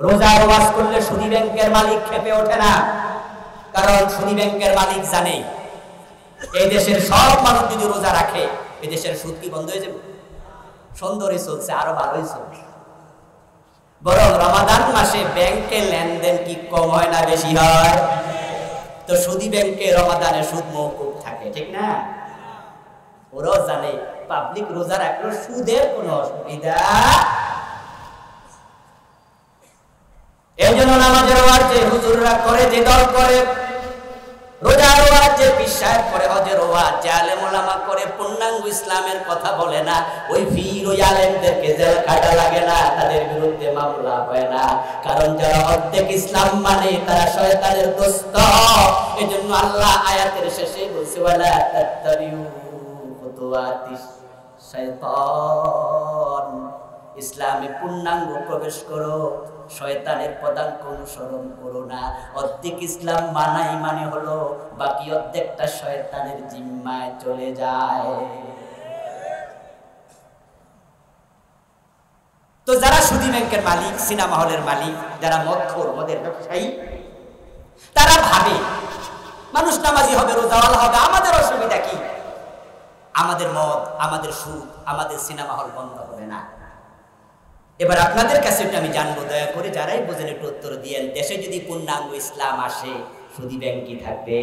রোজার ওয়াজ করলে সুদী ব্যাংকের মালিক খেপে ওঠে না, কারণ সুদী ব্যাংকের মালিক জানে এই দেশের সব মানুষ যদি রোজা রাখে এই দেশের সুদ কি বন্ধ হয়ে যাবে? সুন্দরই চলছে, আরো ভালোই চলছে। বরং রমাদান মাসে ব্যাংকে লেনদেন কি কম হয় না বেশি হয়? তো সুদী ব্যাংকে রমাদানে সুদ মওকুফ থাকে, ঠিক না? ওরাও জানে পাবলিক রোজা রাখলে সুদের কোনো অসুবিধা। এই জন্য নামাজের ওয়াজ যে হুজুররা করে, যে দল করে, রোজার ওয়াজ যে পীর সাহেব করে, হজের ওয়াজ যে আলেম ওলামা করে, পূর্ণাঙ্গ ইসলামের কথা বলে না, ওই পীর ওই আলেমদেরকে জেল কাটা লাগে না, তাদের বিরুদ্ধে মামলা হয় না। কারণ যারা অর্ধেক ইসলাম মানে তারা শয়তানের দোস্ত। এজন্য আল্লাহ আয়াতের শেষে বলছে ওয়ালা তাত্তাবিউ খুতুওয়াতিশ শাইতান, ইসলামে পূর্ণাঙ্গ প্রবেশ করো, শয়তানের পদাঙ্ক অনুসরণ করো না। অর্ধেক ইসলাম মানাই মানে হলো বাকি অর্ধেকটা শয়তানের জিম্মায় চলে যায়। তো যারা সুদী ব্যাংকের মালিক, সিনেমা হলের মালিক, যারা মদখোর, মদের ব্যবসায়ী, তারা ভাবে মানুষ নামাজি হবে, রোজাওয়ালা হবে, আমাদের অসুবিধা কি? আমাদের মদ, আমাদের সুদ, আমাদের সিনেমা হল বন্ধ হবে না। এবার আপনাদের কাছে একটু আমি জানবো, দয়া করে যারাই বোঝেন একটু উত্তর দিয়েন, দেশে যদি পূর্ণাঙ্গ ইসলাম আসে সুদী ব্যাংক কি থাকবে?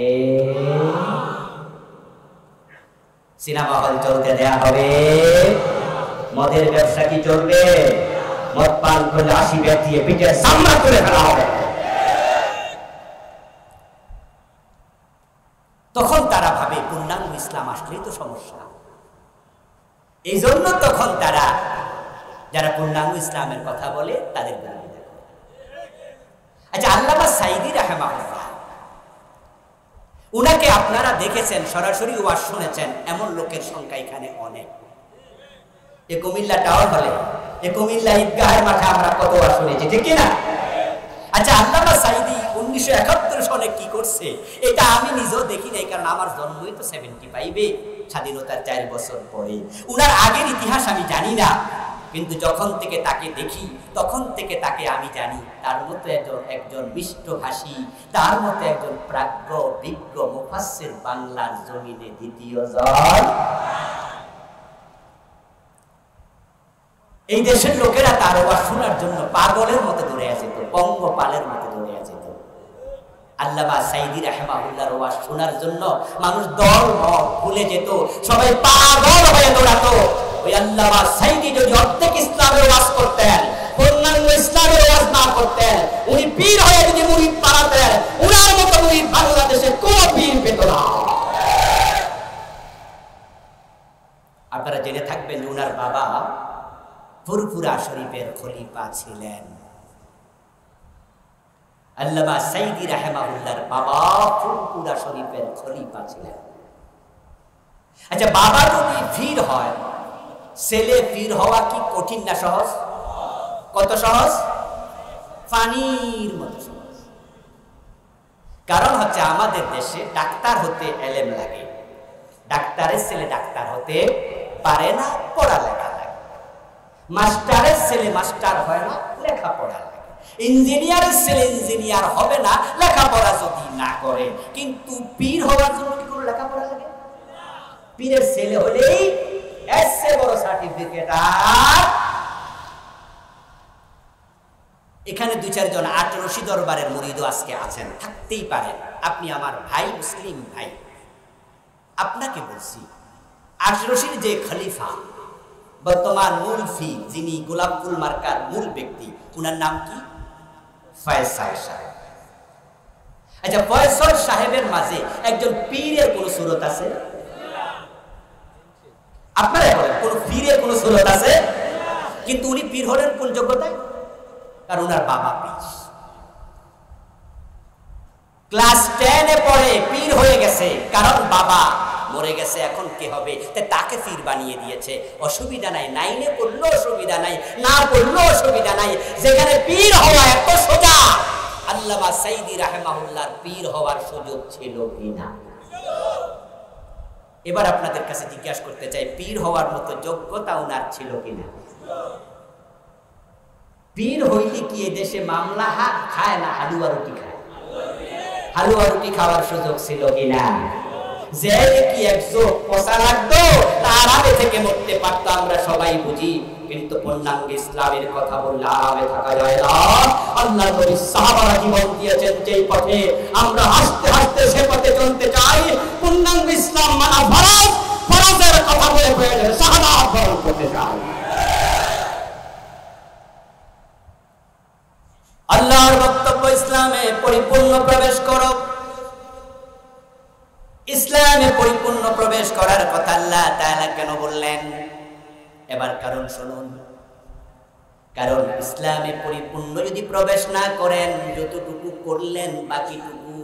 সিনেমা হল চলতে দেয়া হবে? মদের ব্যবসা কি চলবে? মদ পান করলে 80 ব্যক্তি পিঠে সামনা করে ফেলা হবে। তখন তারা ভাবে পূর্ণাঙ্গ ইসলাম আসলেই তো সমস্যা। এই জন্য তখন তারা, যারা পূর্ণাঙ্গ ইসলামের কথা বলে, তাদের বিরোধিতা করে। আচ্ছা, আল্লামা সাঈদী রাহিমাহুল্লাহ, উনাকে আপনারা দেখেছেন, সরাসরি ওয়াজ শুনেছেন, এমন লোকের সংখ্যা এখানে অনেক। এ কুমিল্লা টাওয়ার হলে, এ কুমিল্লা ঈদগাহের মাঠে আমরা কত ওয়াজ শুনেছি, ঠিক কিনা? আচ্ছা, আল্লামা সাঈদী 1971 সনে কি করছে এটা আমি নিজেও দেখি নাই, কারণ আমার জন্মই তো 75-এ, স্বাধীনতার 4 বছর পরে। উনার আগের ইতিহাস আমি জানি না, কিন্তু যখন থেকে তাকে দেখি তখন থেকে তাকে আমি জানি তার মতো একজন মিষ্টভাষী, তার মতো একজন প্রাজ্ঞ বিজ্ঞ মুফাসসির বাংলার জমিনে দ্বিতীয় জন। এই দেশের লোকেরা তার ওয়াজ শোনার জন্য পাগলের মতো দৌড়ে যেত, পঙ্গপালের মতো দৌড়ে যেত। আল্লামা সাঈদী রাহিমাহুল্লাহর ওয়াজ শোনার জন্য মানুষ দল মত ভুলে যেত, সবাই পাগল হয়ে দৌড়াতো। ওই আল্লামা সাঈদী যদি অর্ধেক ইসলামের ওয়াজ করতেন, পূর্ণাঙ্গ ইসলামের ওয়াজ না করতেন, উনি পীর হয়ে যদি মুরিদ বানাতেন, উনার মতো মুরিদ বাংলাদেশে কোনো পীর পেত না। আপনারা জেনে থাকবেন যে উনার বাবা ফুরফুরা শরীফের খলিফা ছিলেন। আল্লামা সাঈদী রাহিমাহুল্লাহর বাবা ফুরফুরা শরীফের খলিফা ছিলেন। আচ্ছা, বাবা যদি পীর হয়, ছেলে পীর হওয়া কি কঠিন না সহজ? কত সহজ? পানির মতো সহজ। কারণ হচ্ছে আমাদের দেশে ডাক্তার হতে এলেম লাগে, ডাক্তারের ছেলে ডাক্তার হতে পারে না, পড়ালেখা লাগে। মাস্টারের ছেলে মাস্টার হয় না, লেখাপড়া লাগে। ইঞ্জিনিয়ারের ছেলে ইঞ্জিনিয়ার হবে না, লেখাপড়া যদি না করে। কিন্তু পীর হওয়ার জন্য কি কোনো লেখাপড়া লাগে? পীরের ছেলে হলেই এসে বড় সার্টিফিকেট। আর এখানে 2-4 জন 8 রশি দরবারের মুরিদও আজকে আছেন, থাকতেই পারেন। আপনি আমার ভাই, মুসলিম ভাই, আপনাকে বলছি, 8 রশির যে খলিফা, বর্তমান মূল পীর, যিনি গোলাপ ফুল মার্কার মূল ব্যক্তি, উনার নাম কি? ফয়সাল সাহেব। আচ্ছা, ফয়সাল সাহেবের মাঝে একজন পীরের কোন সুরত আছে? আপনারা বলেন, কোন পীরের কোন সুরত আছে? কিন্তু উনি পীর হলেন কোন যোগ্যতায়? কারণ উনার বাবা পীর। ক্লাস 10-এ পড়ে পীর হয়ে গেছে, কারণ বাবা মরে গেছে, এখন কে হবে? তাকে পীর বানিয়ে দিয়েছে। অসুবিধা নাই, 9-এ পড়লেও অসুবিধা নাই, না পড়লেও অসুবিধা নাই। যেখানে পীর হওয়া এত সোজা, আল্লামা সাঈদী রাহিমাহুল্লাহর পীর হওয়ার সুযোগ ছিল কিনা? এবার আপনাদের কাছে জিজ্ঞাসা করতে চাই, পীর হওয়ার মতো যোগ্যতা উনার ছিল কিনা? পীর হইলে কি এই দেশে মামলা খায় না হালুয়া রুটি খায়? হালুয়া রুটি খাওয়ার সুযোগ ছিল কিনা? জেলে কি একশো পচা লাগতো, তার আগে থেকে মরতে পারতো, আমরা সবাই বুঝি। কিন্তু পূর্ণাঙ্গ ইসলামের কথা বললে আরামে থাকা যায় না। আল্লাহ নবী সাহাবারা জীবন দিয়েছেন যেই পথে, আমরা হাসতে হাসতে সে পথে চলতে চাই। পূর্ণাঙ্গ ইসলাম মানা ফরজ, ফরজের কথা বলে প্রয়োজন শাহাদাত বরণ করতে চাই। আল্লাহর বক্তব্য ইসলামে পরিপূর্ণ প্রবেশ করো। ইসলামে পরিপূর্ণ প্রবেশ করার কথা আল্লাহ তাআলা কেন বললেন? এবার কারণ শুনুন। কারণ ইসলামে পরিপূর্ণ যদি প্রবেশ না করেন, যতটুকু করলেন বাকিটুকু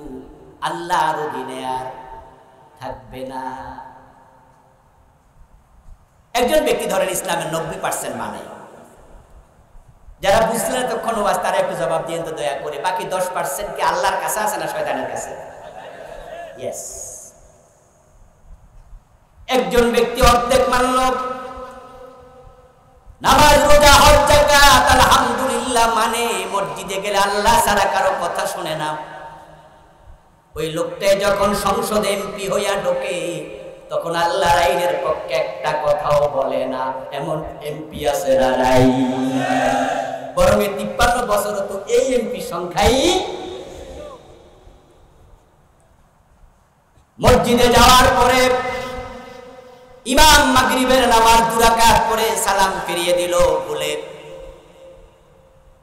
আল্লাহর অধীনে আর থাকবে না। একজন ব্যক্তি ধরেন ইসলামের 90% মানে, যারা বুঝলেন তখন ওয়াজ, তারা একটু জবাব দিয়েন তো দয়া করে। বাকি 10% কি আল্লাহর কাছে আছে না শয়তানের কাছে? ইয়েস। একজন ব্যক্তি অর্ধেক মানল, নামাজ রোজা হজ যাকাত আলহামদুলিল্লাহ মানে, মসজিদে গেলে আল্লাহ ছাড়া কারো কথা শুনে না। ওই লোকটাই যখন সংসদে এমপি হইয়া ঢোকে, তখন আল্লাহর আইনের পক্ষে একটা কথাও বলে না। এমন এমপি আছে না নাই? বরং 53 বছর তো এই এমপি সংখ্যাই। মসজিদে যাওয়ার পরে ইমাম মাগরিবের নামাজ 2 রাকাত পড়ে সালাম ফিরিয়ে দিল বলে,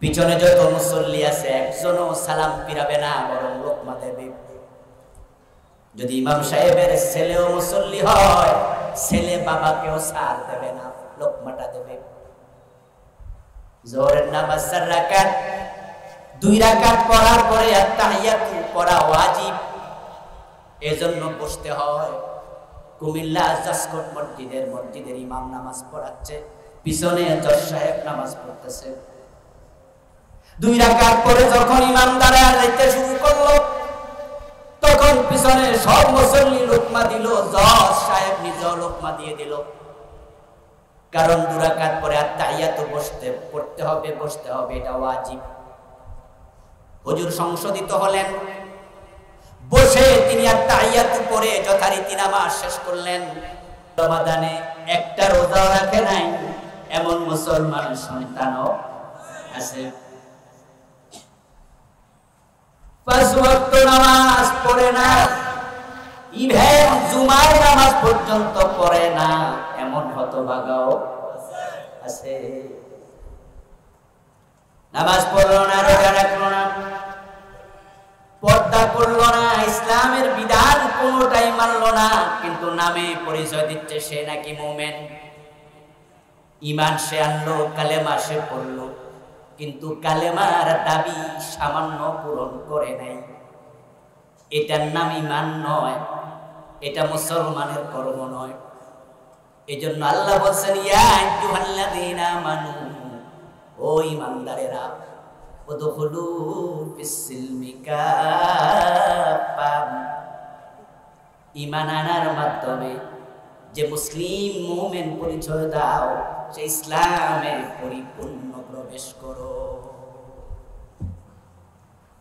পিছনে যত মুসল্লি আছে একজনও সালাম ফিরাবে না, বরং লোকমা দেবে। যদি ইমাম সাহেবের ছেলেও মুসল্লি হয়, ছেলে বাবাকেও সার দেবে না, লোকমাটা দেবে। জোহরের নামাজ 4 রাকাত, 2 রাকাত পড়ার পরে আত্তাহিয়াতু পড়া ওয়াজিব, এজন্য বসতে হয়। কুমিল্লা জাসকোট মসজিদের ইমাম নামাজ পড়াচ্ছে, পিছনে জজ সাহেব নামাজ পড়তেছে। 2 রাকাত পরে যখন ইমাম দাঁড়ায় যাইতে শুরু করলো, তখন পিছনে সব মুসল্লি লোকমা দিল, জজ সাহেব নিজেও লোকমা দিয়ে দিল। কারণ 2 রাকাত পরে আত্তাহিয়াতু পড়তে হবে, বসতে হবে, এটা ওয়াজিব। হুজুর সংশোধিত হলেন, বসে তিনি আত্তাহিয়াতু পড়ে যথারীতি নামাজ শেষ করলেন। রমাদানে একটা রোজা রাখে নাই এমন মুসলমান সন্তানও আছে। 5 ওয়াক্ত নামাজ পড়ে না, ইভেন জুমার নামাজ পর্যন্ত পড়ে না এমন হতভাগাও আছে। নামাজ পড়লো না, রোজা রাখলো না, পর্দা করলো না, ইসলামের বিধান কোনটাই মানলো না, কিন্তু নামে পরিচয় দিচ্ছে সে নাকি মুমিন। ঈমান সে আনলো, কালেমা সে পড়লো, কিন্তু কালেমার দাবি সামান্য পূরণ করে নাই। এটার নাম ঈমান নয়, এটা মুসলমানের কর্ম নয়। এজন্য আল্লাহ বলছেন, ইয়া আইয়ুহাল্লাযীনা আমানু, ও ঈমানদারেরা, উদখুলু ফিস-সিলমি কাফা, ঈমান আনার মাধ্যমে যে মুসলিম মুমিন পরিচয় দাও, সে ইসলামে পরিপূর্ণ প্রবেশ করো।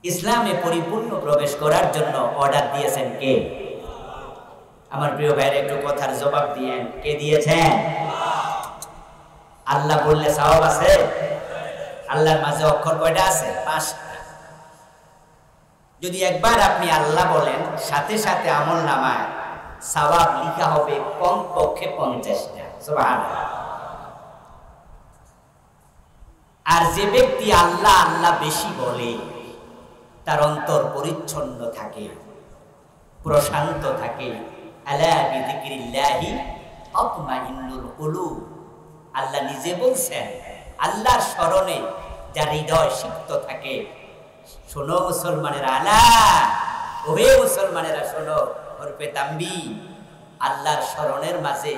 ইসলামে পরিপূর্ণ প্রবেশ করার জন্য অর্ডার দিয়েছেন কে? আমার প্রিয় ভাইয়ের একটু কথার জবাব দিয়েন, কে দিয়েছেন? আল্লাহ বললে সওয়াব আছে? আল্লাহর মাঝে অক্ষর কয়টা আছে? 5টা। যদি একবার আপনি আল্লাহ বলেন, সাথে সাথে আমল নামায় সওয়াব লিখা হবে কমপক্ষে 50টা। সুবহানাল্লাহ। আর যে ব্যক্তি আল্লাহ আল্লাহ বেশি বলে, তার অন্তর পরিচ্ছন্ন থাকে, প্রশান্ত থাকে। আলা বিযিকরিল্লাহি তাতমাইন্নুল কুলুব, আল্লাহ নিজে বলছেন, আল্লাহর স্মরণে যার হৃদয় সিক্ত থাকে। শোনো মুসলমানেরা, আলা, ওহে মুসলমানেরা শোনো, ওরপে তাম্বি, আল্লাহর স্মরণের মাঝে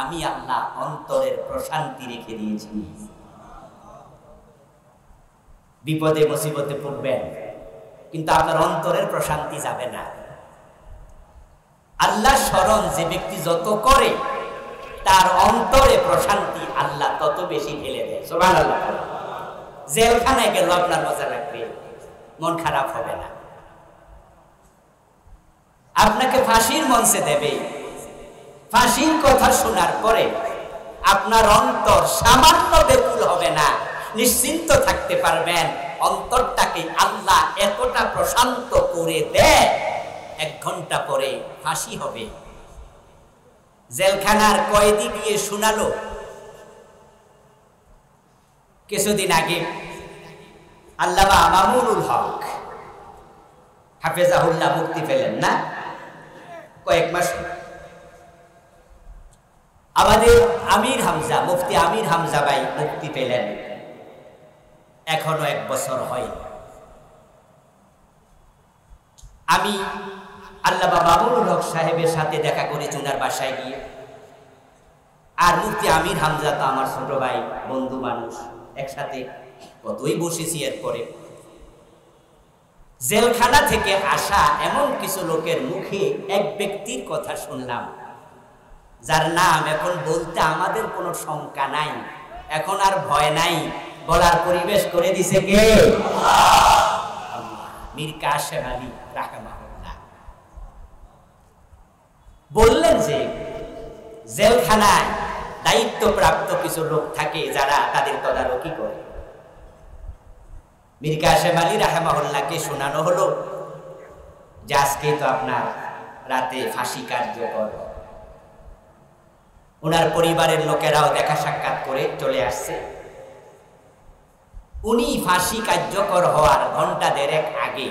আমি আল্লাহ অন্তরের প্রশান্তি রেখে দিয়েছি। বিপদে মুসিবতে পড়বেন, কিন্তু আপনার অন্তরের প্রশান্তি যাবে না। আল্লাহ স্মরণ যে ব্যক্তি যত করে, তার অন্তরে প্রশান্তি আল্লাহ তত বেশি ঢেলে দেয়। সুবহানাল্লাহ। জেলখানায় গেল আপনার মজা লাগবে, মন খারাপ হবে না। আপনাকে ফাঁসির মঞ্চে দেবে, ফাঁসির কথা শোনার পরে আপনার অন্তর সামান্য ব্যাকুল হবে না, নিশ্চিন্ত থাকতে পারবেন। অন্তরটাকে আল্লাহ এতটা প্রশান্ত করে দেয়, 1 ঘন্টা পরে ফাঁসি হবে। জেলখানার কয়েদি গিয়ে শোনালো, কিছুদিন আগে আল্লামা মামুনুল হক হাফেজাহুল্লাহ মুক্তি পেলেন না, কয়েক মাস। আমাদের আমির হামজা, মুফতি আমির হামজা ভাই মুক্তি পেলেন, এখনো 1 বছর হয়। আমি আল্লামা মামুনুল হক সাহেবের সাথে দেখা করেছি ওনার বাসায় গিয়ে। আর মুফতি আমির হামজা তো আমার ছোট ভাই, বন্ধু মানুষ, একসাথে কতই বসেছি। এরপরে জেলখানা থেকে আসা এমন কিছু লোকের মুখে এক ব্যক্তির কথা শুনলাম, যার নাম এখন বলতে আমাদের কোনো শঙ্কা নাই, এখন আর ভয় নাই, বলার পরিবেশ করে দিছে কে? মীর কাশেম আলী রাহমাহুল্লাহ। বললেন যে জেলখানায় দায়িত্বপ্রাপ্ত কিছু লোক থাকে যারা তাদের তদারকি করে। মীর কাশেম আলী রাহমাহুল্লাহকে শোনানো হলো যে আজকে তো আপনার রাতে ফাঁসি কার্যকর। ওনার পরিবারের লোকেরাও দেখা সাক্ষাৎ করে চলে আসছে। উনি ফাঁসি কার্যকর হওয়ার ঘন্টা 1.5 আগে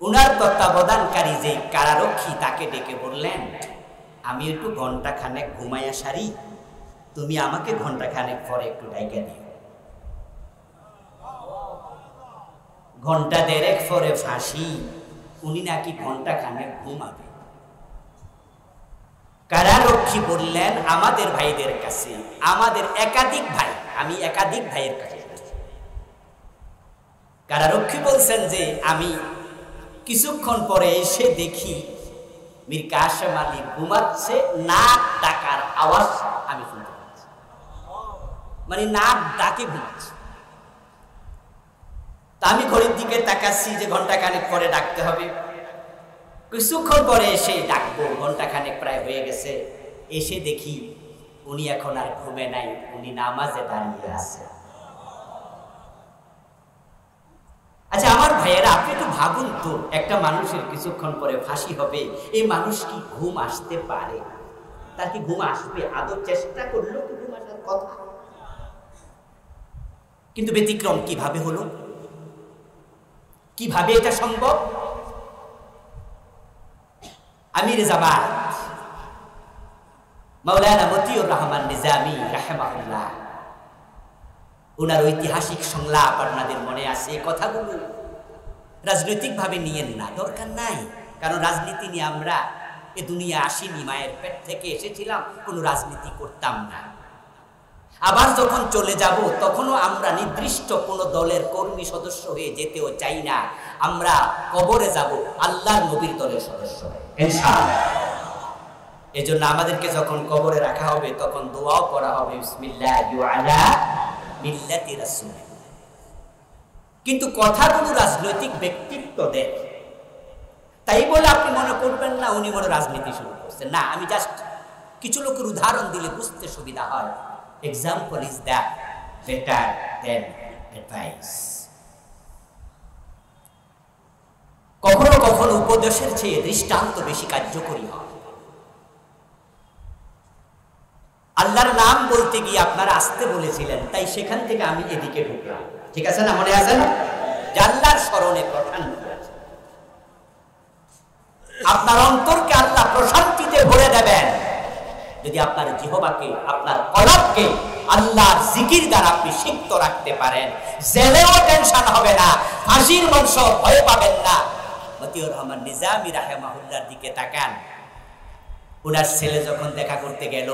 উনার তত্ত্বাবধানকারী যে কারারক্ষী তাকে ডেকে বললেন, আমি একটু ঘন্টা খানেক ঘুমাইয়া সারি, তুমি আমাকে ঘন্টা খানেক পরে একটু ডাইকা দিও। ঘন্টা 1.5 পরে ফাঁসি, উনি নাকি ঘন্টা খানেক ঘুমাবে। কারারক্ষী বললেন, আমাদের ভাইদের কাছে, আমাদের একাধিক ভাই, আমি একাধিক ভাইয়ের কাছে। কারারক্ষী বলছেন যে আমি কিছুক্ষণ পরে এসে দেখি মীর কাশেম আলী ঘুমাচ্ছে, নাক ডাকার আওয়াজ আমি শুনতে পাচ্ছি, মানে নাক ডাকে ঘুমাচ্ছে। তা আমি ঘড়ির দিকে তাকাচ্ছি যে ঘন্টা খানেক পরে ডাকতে হবে, কিছুক্ষণ পরে এসে ডাকবো, ঘন্টা খানেক প্রায় হয়ে গেছে। এসে দেখি উনি এখন আর ঘুমে নাই, উনি নামাজে দাঁড়িয়ে আছে। আচ্ছা আমার ভাইয়েরা, আপনি একটু ভাবুন তো, একটা মানুষের কিছুক্ষণ পরে ফাঁসি হবে, এই মানুষ কি ঘুম আসতে পারে? তার কি ঘুম আসবে? আদৌ চেষ্টা করলো কি ঘুম আসার কথা? কিন্তু ব্যতিক্রম কিভাবে হলো, কিভাবে এটা সম্ভব? আমির জামাত মাওলানা মতিউর রহমান নিজামী রাহিমাহুল্লাহ, ওনার ঐতিহাসিক সংলাপ আপনাদের মনে আছে। এই কথাগুলো রাজনৈতিকভাবে নিয়েন না, দরকার নাই, কারণ রাজনীতি নিয়ে আমরা এ দুনিয়া আসিনি, মায়ের পেট থেকে এসেছিলাম, কোনো রাজনীতি করতাম না। আবার যখন চলে যাব তখনও আমরা নির্দিষ্ট কোনো দলের কর্মী সদস্য হয়ে যেতেও চাই না, আমরা কবরে যাব আল্লাহর নবীর দলের সদস্য ইনশাআল্লাহ। এজন্য আমাদেরকে যখন কবরে রাখা হবে তখন দোয়াও করা হবে, বিসমিল্লাহি আলা মিল্লাতি রাসূল। কিন্তু কথাগুলো রাজনৈতিক ব্যক্তিত্ব দেয়, তাই বলে আপনি মনে করবেন না উনি মনে রাজনীতি শুরু করছেন। না, আমি জাস্ট কিছু লোকের উদাহরণ দিলে বুঝতে সুবিধা হয়। Example is that better then advice. কখনো কখনো উপদেশের চেয়ে দৃষ্টান্ত বেশি কার্যকরী হয়। আল্লাহর নাম বলতে গিয়ে আপনারা আসতে বলেছিলেন, তাই সেখান থেকে আমি এদিকে ঢুকলাম, ঠিক আছে না? মনে আছে না? আল্লাহর স্মরণে প্রধান আপনার অন্তরকে আল্লাহ প্রশান্তিতে ভরে দেবেন যদি আপনার জিহ্বাকে, আপনার কলবকে আল্লাহর জিকির দ্বারা আপনি সিক্ত রাখতে পারেন। জেলেও টেনশন হবে না, ফাঁসির মঞ্চ ভয় পাবেন না। মতিউর রহমান নিজামী রাহিমাহুল্লাহর দিকে তাকান। ওনার ছেলে যখন দেখা করতে গেল,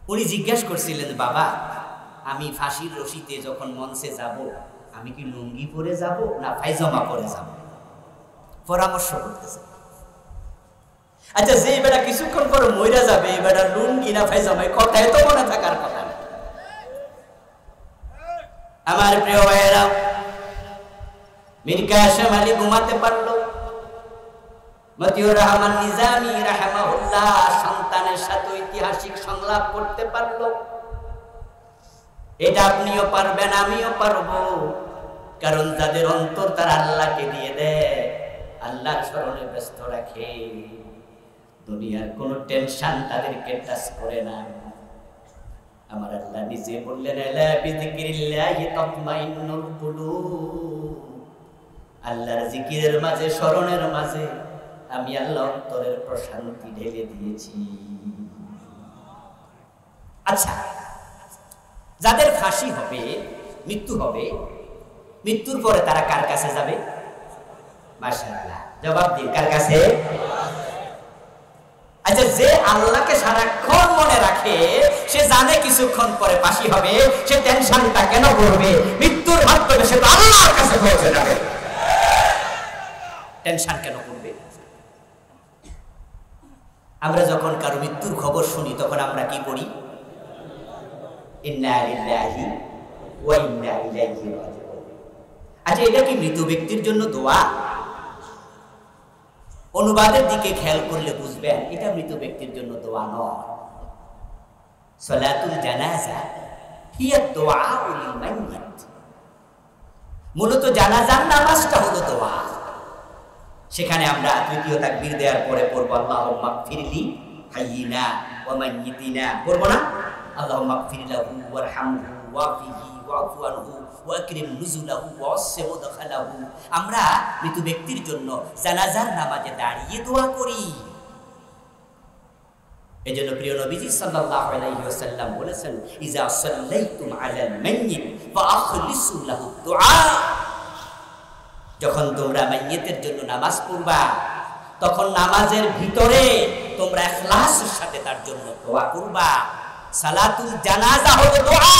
উনি জিজ্ঞেস করছিলেন, বাবা আমি ফাঁসির রশিতে যখন মঞ্চে যাব, আমি কি লুঙ্গি পরে যাব না পায়জামা পরে যাব? পরামর্শ করতেছে। আচ্ছা, যে বেটা কিছুক্ষণ পরে মইরা যাবে, এই বেটা লুঙ্গি না পায়জামা, কথা এত মনে থাকার কথা না। আমার প্রিয় ভাইয়েরা, মীর কাসেম আলী ঘুমাতে পারলো, মতিউর রহমান নিজামী রাহিমাহুল্লাহ সন্তানের সাথে ঐতিহাসিক সংলাপ করতে পারলো। এটা আপনিও পারবেন, আমিও পারবো, কারণ যাদের অন্তর তার আল্লাহকে দিয়ে দেয়, আল্লাহর স্মরণে ব্যস্ত রাখে, দুনিয়ার কোন টেনশন তাদেরকে টাচ করে না। আমার আল্লাহ নিজে বললেন, আলা বিযিকরিল্লাহি তাতমাইন্নুল কুলুব, আল্লাহর জিকিরের মাঝে, স্মরণের মাঝে আমি আল্লাহ অন্তরের প্রশান্তি ঢেলে দিয়েছি। আচ্ছা, যাদের ফাঁসি হবে, মৃত্যু হবে, মৃত্যুর পরে তারা কার কাছে যাবে? মাশাআল্লাহ, জবাব দিন, কার কাছে? আচ্ছা, যে আল্লাহকে সারাক্ষণ মনে রাখে, সে জানে কিছুক্ষণ পরে ফাঁসি হবে, সে টেনশনটা কেন করবে? মৃত্যুর মাধ্যমে সে তো আল্লাহর কাছে পৌঁছে যাবে, টেনশন কেন করবে? আমরা যখন কারো মৃত্যুর খবর শুনি, তখন আমরা কি পড়ি? ইন্না লিল্লাহি ওয়া ইন্না ইলাইহি রাজিউন। আচ্ছা, এটা কি মৃত ব্যক্তির জন্য দোয়া? অনুবাদের দিকে খেয়াল করলে বুঝবেন, এটা মৃত ব্যক্তির জন্য দোয়া নয়। সালাতুল জানাজা হিয়া দুআউ লিল মাইয়িত, মূলত জানাজার নামাজটা হলো দোয়া। সেখানে আমরা তৃতীয় তাকবীর দেওয়ার পরে পড়ব, আল্লাহুম্মা গফিরলি হাইয়িনা ওয়া মাইয়িতিনা, পড়ব না? আল্লাহুম্মা গফির লাহু ওয়ারহামহু ওয়াফিহি ওয়াফু আনহু ওয়াকরিম নুজুলাহু ওয়াসসি মুদখালাহু। আমরা মৃত ব্যক্তির জন্য জানাজার নামাজে দাঁড়িয়ে দোয়া করি। এজন্য প্রিয় নবীজি সাল্লাল্লাহু আলাইহি ওয়াসাল্লাম বলেছেন, ইজা সাল্লাইতুম আলাল মাইয়িত ফাআখলিসু লাহু দুআ, যখন তোমরা মাইয়িতের জন্য নামাজ পড়বা, তখন নামাজের ভিতরে তোমরা ইখলাসের সাথে তার জন্য দোয়া করবা। সালাতুল জানাজা হলো দোয়া।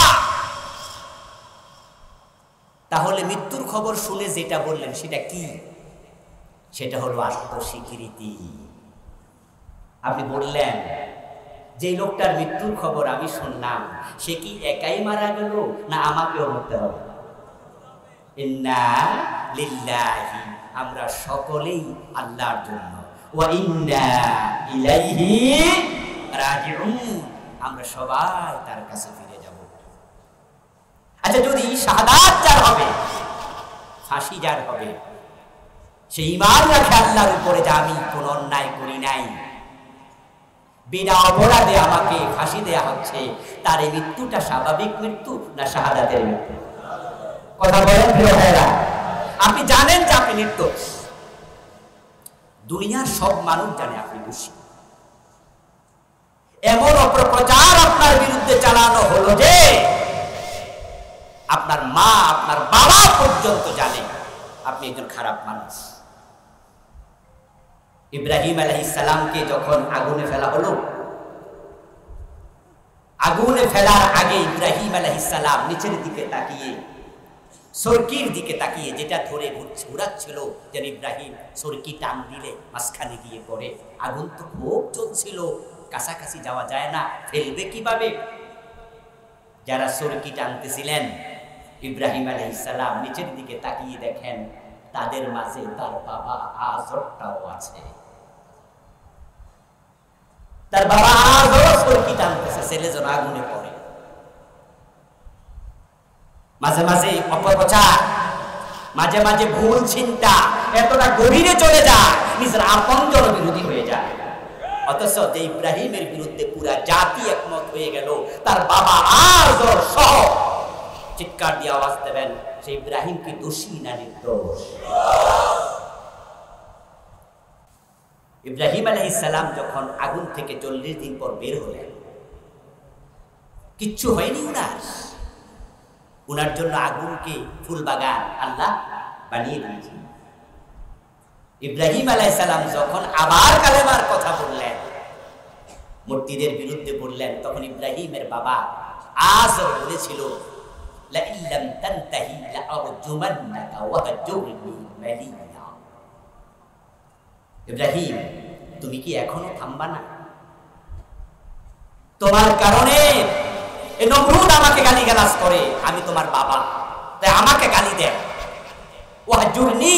তাহলে মৃত্যুর খবর শুনে যেটা বললেন সেটা কি? সেটা হলো আত্মস্বীকৃতি। আপনি বললেন, যে লোকটার মৃত্যুর খবর আমি শুনলাম, সে কি একাই মারা গেল, না আমাকেও মরতে হবে? ইন্না লিল্লাহি, আমরা সকলেই আল্লাহর জন্য, ওয়া ইন্না ইলাইহি রাজিউন, আমরা সবাই তার কাছে ফিরে যাব। আচ্ছা, যদি শাহাদাত যার হবে, ফাঁসি যার হবে, সে ঈমান রাখে আল্লাহর উপরে যে আমি কোনো অন্যায় করি নাই, বিনা অপরাধে আমাকে ফাঁসি দেয়া হচ্ছে, তার এই মৃত্যুটা স্বাভাবিক মৃত্যু না শাহাদাতের মৃত্যু? কথা বলেন প্রিয় ভাইরা। আপনি জানেন যে আপনি নির্দোষ, দুনিয়ার সব মানুষ জানে আপনি দোষী, এমন অপপ্রচার আপনার বিরুদ্ধে চালানো হলো যে আপনার মা, আপনার বাবা পর্যন্ত জানে আপনি একজন খারাপ মানুষ। ইব্রাহিম আলাইহিস সালামকে যখন আগুনে ফেলা হলো, আগুনে ফেলার আগে ইব্রাহিম আলাইহিস সালাম নিচের দিকে তাকিয়ে, সরকির দিকে তাকিয়ে, যেটা ধরে ঘুরাচ্ছিল, যেন ইব্রাহিম সরকি টান দিলে মাঝখানে গিয়ে পড়ে। আগুন তো খুব চলছিল, কাছাকাছি যাওয়া যায় না, ফেলবে কিভাবে? যারা সরকি টানতেছিলেন, ইব্রাহিম আলাইহিস সালাম নিচের দিকে তাকিয়ে দেখেন তাদের মাঝে তার বাবা আজরটাও আছে। তার বাবা আজর সরকি টানতেছে, ছেলে যেন আগুনে পড়ে। মাঝে মাঝে অপপ্রচার, মাঝে মাঝে ভুল চিন্তা এতটা গভীরে চলে যায়, নিজের আপনজন বিরোধী হয়ে যায়। অথচ যে ইব্রাহিমের বিরুদ্ধে পুরা জাতি একমত হয়ে গেল, তার বাবা আজর সহ চিৎকার দিয়ে আওয়াজ দেবেন, সে ইব্রাহিম কি দোষী না নির্দোষ? ইব্রাহিম আলাইহিস সালাম যখন আগুন থেকে 40 দিন পর বের হলেন, কিচ্ছু হয়নি উনার জন্য আগুনকে ফুল বাগান আল্লাহ বানিয়ে দিয়েছেন। ইব্রাহিম আলাইহিস সালাম যখন আবার কালেমার কথা বললেন, মূর্তিদের বিরুদ্ধে বললেন, তখন ইব্রাহিমের বাবা আজর বলেছিল, লা ইল্লাম তানতাহি লা আরজুমান্নাকা ওয়াহজুরনি মালিয়া। ইব্রাহিম, তুমি কি এখনো থামবা না? তোমার কারণে এই নমরুদ আমাকে গালিগালাজ করে, আমি তোমার বাবা, গালি দেয়, ওয়াহজুরনি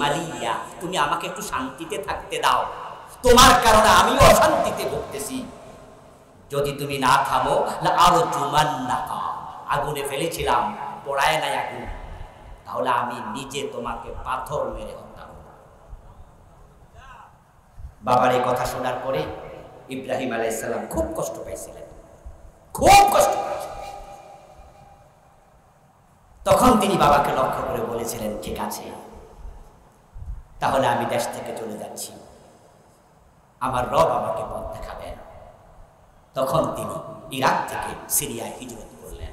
মালিয়া, তুমি আমাকে একটু শান্তিতে থাকতে দাও, তোমার কারণে আমি অশান্তিতে ভুগতেছি, যদি তুমি না থামো আরো জুমান্নাকা, আগুনে ফেলেছিলাম, পোড়ায় নাই আগুন, তাহলে আমি নিজে তোমাকে পাথর মেরে হত্যা করব। বাবার এই কথা শোনার পরে ইব্রাহিম আলাইহিস সালাম খুব কষ্ট পাইছিলেন, খুব কষ্ট পাইছিলেন। তখন তিনি বাবাকে লক্ষ্য করে বলেছিলেন, ঠিক আছে, তাহলে আমি দেশ থেকে চলে যাচ্ছি, আমার রব আমাকে পথ দেখাবেন। তখন তিনি ইরাক থেকে সিরিয়ায় হিজরত করলেন।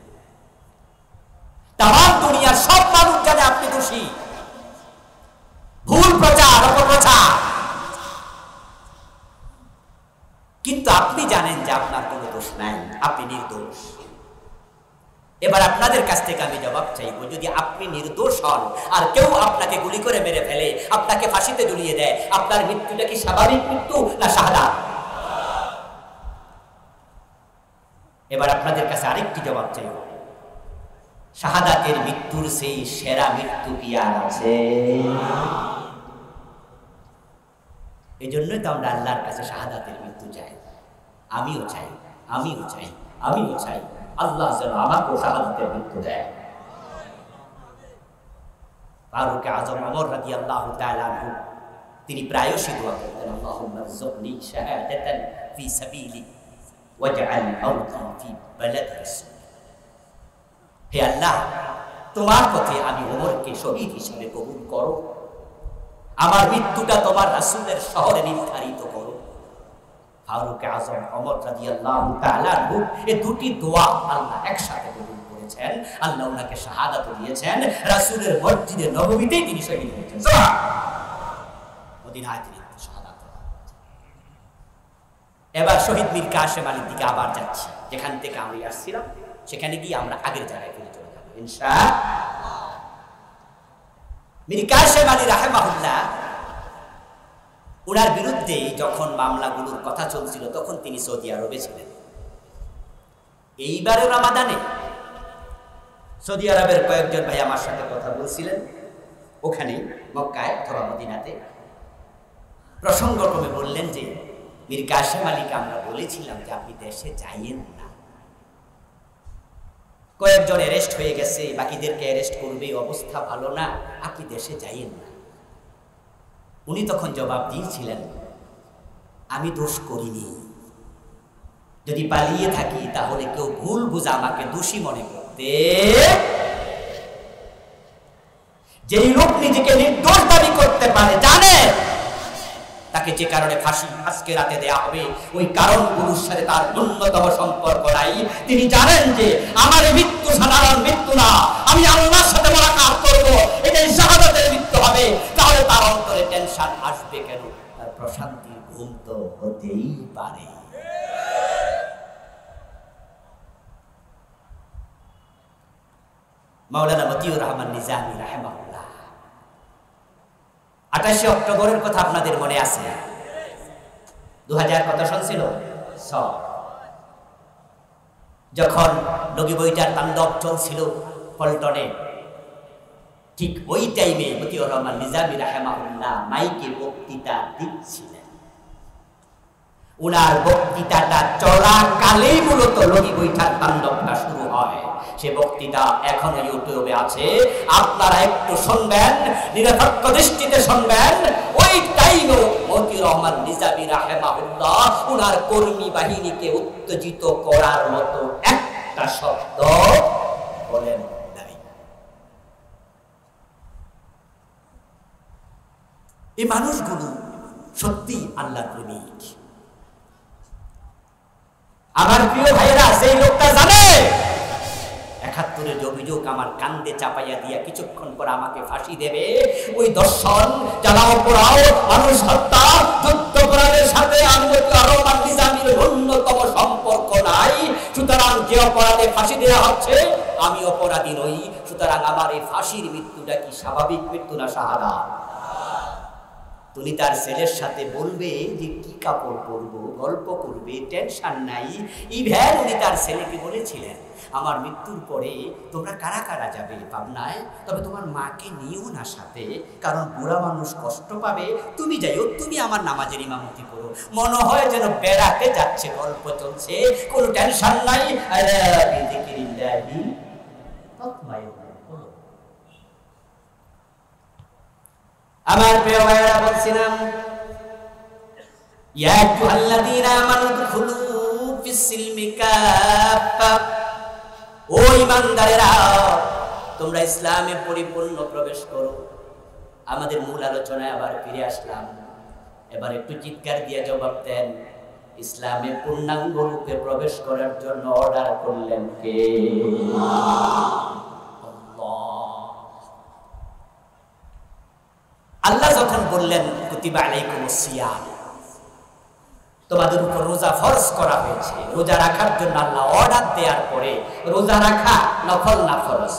তামাম দুনিয়ার সব মানুষ জানে আপনি দোষী, ভুল প্রচার, অপপ্রচার, কিন্তু আপনি জানেন যে আপনার কোনো দোষ নাই, আপনি নির্দোষ। এবার আপনাদের কাছ থেকে আমি জবাব চাইব, যদি আপনি নির্দোষ হন আর কেউ আপনাকে গুলি করে মেরে ফেলে, আপনাকে ফাঁসিতে ঝুলিয়ে দেয়, আপনার মৃত্যুটা কি স্বাভাবিক মৃত্যু না শাহাদাত? এবার আপনাদের কাছে আরেকটি জবাব চাইব, শাহাদাতের মৃত্যুর সেই সেরা মৃত্যু কি আর আছে? এই জন্যই তো আমরা আল্লাহর কাছে শাহাদাতের মৃত্যু চাই। আমিও চাই, আমিও চাই, আমিও চাই আল্লাহ যেন আমাকে শাহাদাতের মৃত্যু দেয়। ফারুক আজম ওমর রাদিয়াল্লাহু তাআলা আনহু তিনি প্রায়শই দোয়া করতেন, আল্লাহুম্মা রযুকনি শাহাদাতান ফি সাবিলি ওয়াজআল মাউতি ফি বালাদি রাসূল। হে আল্লাহ, তোমার পথে আমি ওমরকে শহীদ হিসেবে কবুল করো, আমার মৃত্যুটা তোমার রাসূলের শহরে নির্ধারিত করো। ফারুক আজম ওমর রাদিয়াল্লাহু তাআলা আনহু এই দুটি দোয়া আল্লাহ একসাথে কবুল করেছেন। আল্লাহ ওনাকে শাহাদাত দিয়েছেন, রাসূলের মসজিদে নববীতেই তিনি শহীদ হয়েছেন। সুবহানাল্লাহ, মদিনায় তিনি শাহাদাত। এবার শহীদ মীর কাসেম আলীর দিকে আবার যাচ্ছি, যেখান থেকে আমি আসছিলাম সেখানে গিয়ে আমরা আগের জায়গায় ফিরে চলে যাব ইনশাআল্লাহ। মীর কাসেম আলী রাহিমাহুল্লাহ, ওনার বিরুদ্ধে যখন মামলাগুলোর কথা চলছিল তখন তিনি সৌদি আরবে ছিলেন। এইবারে রমাদানে সৌদি আরবের কয়েকজন ভাই আমার সাথে কথা বলছিলেন, ওখানে মক্কায় অথবা মদিনাতে। প্রসঙ্গক্রমে বললেন যে মীর কাসেম আলীকে আমরা বলেছিলাম যে আপনি দেশে যাইয়েন না, কয়েকজন অ্যারেস্ট হয়ে গেছে, বাকিদেরকে অ্যারেস্ট করবে, অবস্থা ভালো না, আপনি দেশে যাইয়েন না। উনি তখন জবাব দিয়েছিলেন, আমি দোষ করিনি, যদি পালিয়ে থাকি তাহলে কেউ ভুল বুঝা আমাকে দোষী মনে করতে। যেই লোক নিজেকে নির্দোষ দাবি করতে পারে, জানে তাকে যে কারণে ফাঁসি আজকে রাতে দেয়া হবে, ওই কারণগুলোর সাথে তার ন্যূনতম সম্পর্ক নাই। তিনি জানেন যে আমার মৃত্যু সাধারণ মৃত্যু না, আমি আল্লাহর সাথে মুলাকাত করব, এটাই শাহাদাতের মৃত্যু হবে। তাহলে তার অন্তরে টেনশন আসবে কেন? তার প্রশান্তির ঘুম তো হতেই পারে। মাওলানা মতিউর রহমান নিজামী রাহিমাহুল্লাহ 28 অক্টোবরের কথা আপনাদের মনে আছে? 2000 কত সন ছিল? যখন লগি বইটার তাণ্ডব চলছিল পল্টনে, ঠিক ওই টাইমে মতিউর রহমান নিজামী রাহিমাহুল্লাহ মাইকে বক্তৃতা দিচ্ছিলেন। উনার বক্তৃতাটা চলাকালেই মূলত লগি বইটার তাণ্ডবটা শুরু হয়। সে বক্তৃতা এখনো ইউটিউবে আছে, আপনারা একটু শুনবেন, নিরপেক্ষ দৃষ্টিতে শুনবেন। ওই টাইমে মতিউর রহমান নিজামী রাহিমাহুল্লাহ উনার কর্মী বাহিনীকে উত্তেজিত করার মতো একটা শব্দ বলেন নাই। এই মানুষগুলো সত্যি আল্লাহর প্রেমিক। আমার প্রিয় ভাইয়েরা, সেই লোকটা জানে 71-এর অভিযোগ আমার কান্দে চাপাইয়া দিয়া কিছুক্ষণ পর আমাকে ফাঁসি দেবে। ওই দর্শন, জ্বালাও পোড়াও, মানুষ হত্যা, যুদ্ধাপরাধের সাথে রহমান নিজামীর ন্যূনতম সম্পর্ক নাই। সুতরাং যে অপরাধে ফাঁসি দেওয়া হচ্ছে আমি অপরাধী নই। সুতরাং আমার এই ফাঁসির মৃত্যুটা কি স্বাভাবিক মৃত্যু না শাহাদাত? তুমি তার ছেলের সাথে বলবে যে কি কাপড় পরবো, গল্প করবে, টেনশন নাই। ইভেন উনি তার ছেলেকে বলেছিলেন, আমার মৃত্যুর পরে তোমরা কারা কারা যাবে পাবনায়, তবে তোমার মাকে নিও না সাথে, কারণ বুড়া মানুষ কষ্ট পাবে, তুমি যাইও, তুমি আমার নামাজের ইমামতি করো। মনে হয় যেন বেড়াতে যাচ্ছে, গল্প চলছে, কোনো টেনশন নাই। আমার প্রিয় ভাইরা বলছিলাম, ইয়া আইয়ুহাল্লাযীনা আমানু দুখুলু ফিস-সিলমি কাফা, ও ঈমানদারেরা তোমরা ইসলামে পরিপূর্ণ প্রবেশ করো। আমাদের মূল আলোচনায় আবার ফিরে আসলাম। এবার একটু চিৎকার দিয়ে জবাব দেন, ইসলামে পূর্ণাঙ্গ রূপে প্রবেশ করার জন্য অর্ডার করলেন কে? আল্লাহ যখন বললেন কুতিবা আলাইকুমুস সিয়াম, তোমাদের উপর রোজা ফরজ করা হয়েছে, রোজা রাখার জন্য আল্লাহ অর্ডার দেওয়ার পরে রোজা রাখা নফল না ফরজ?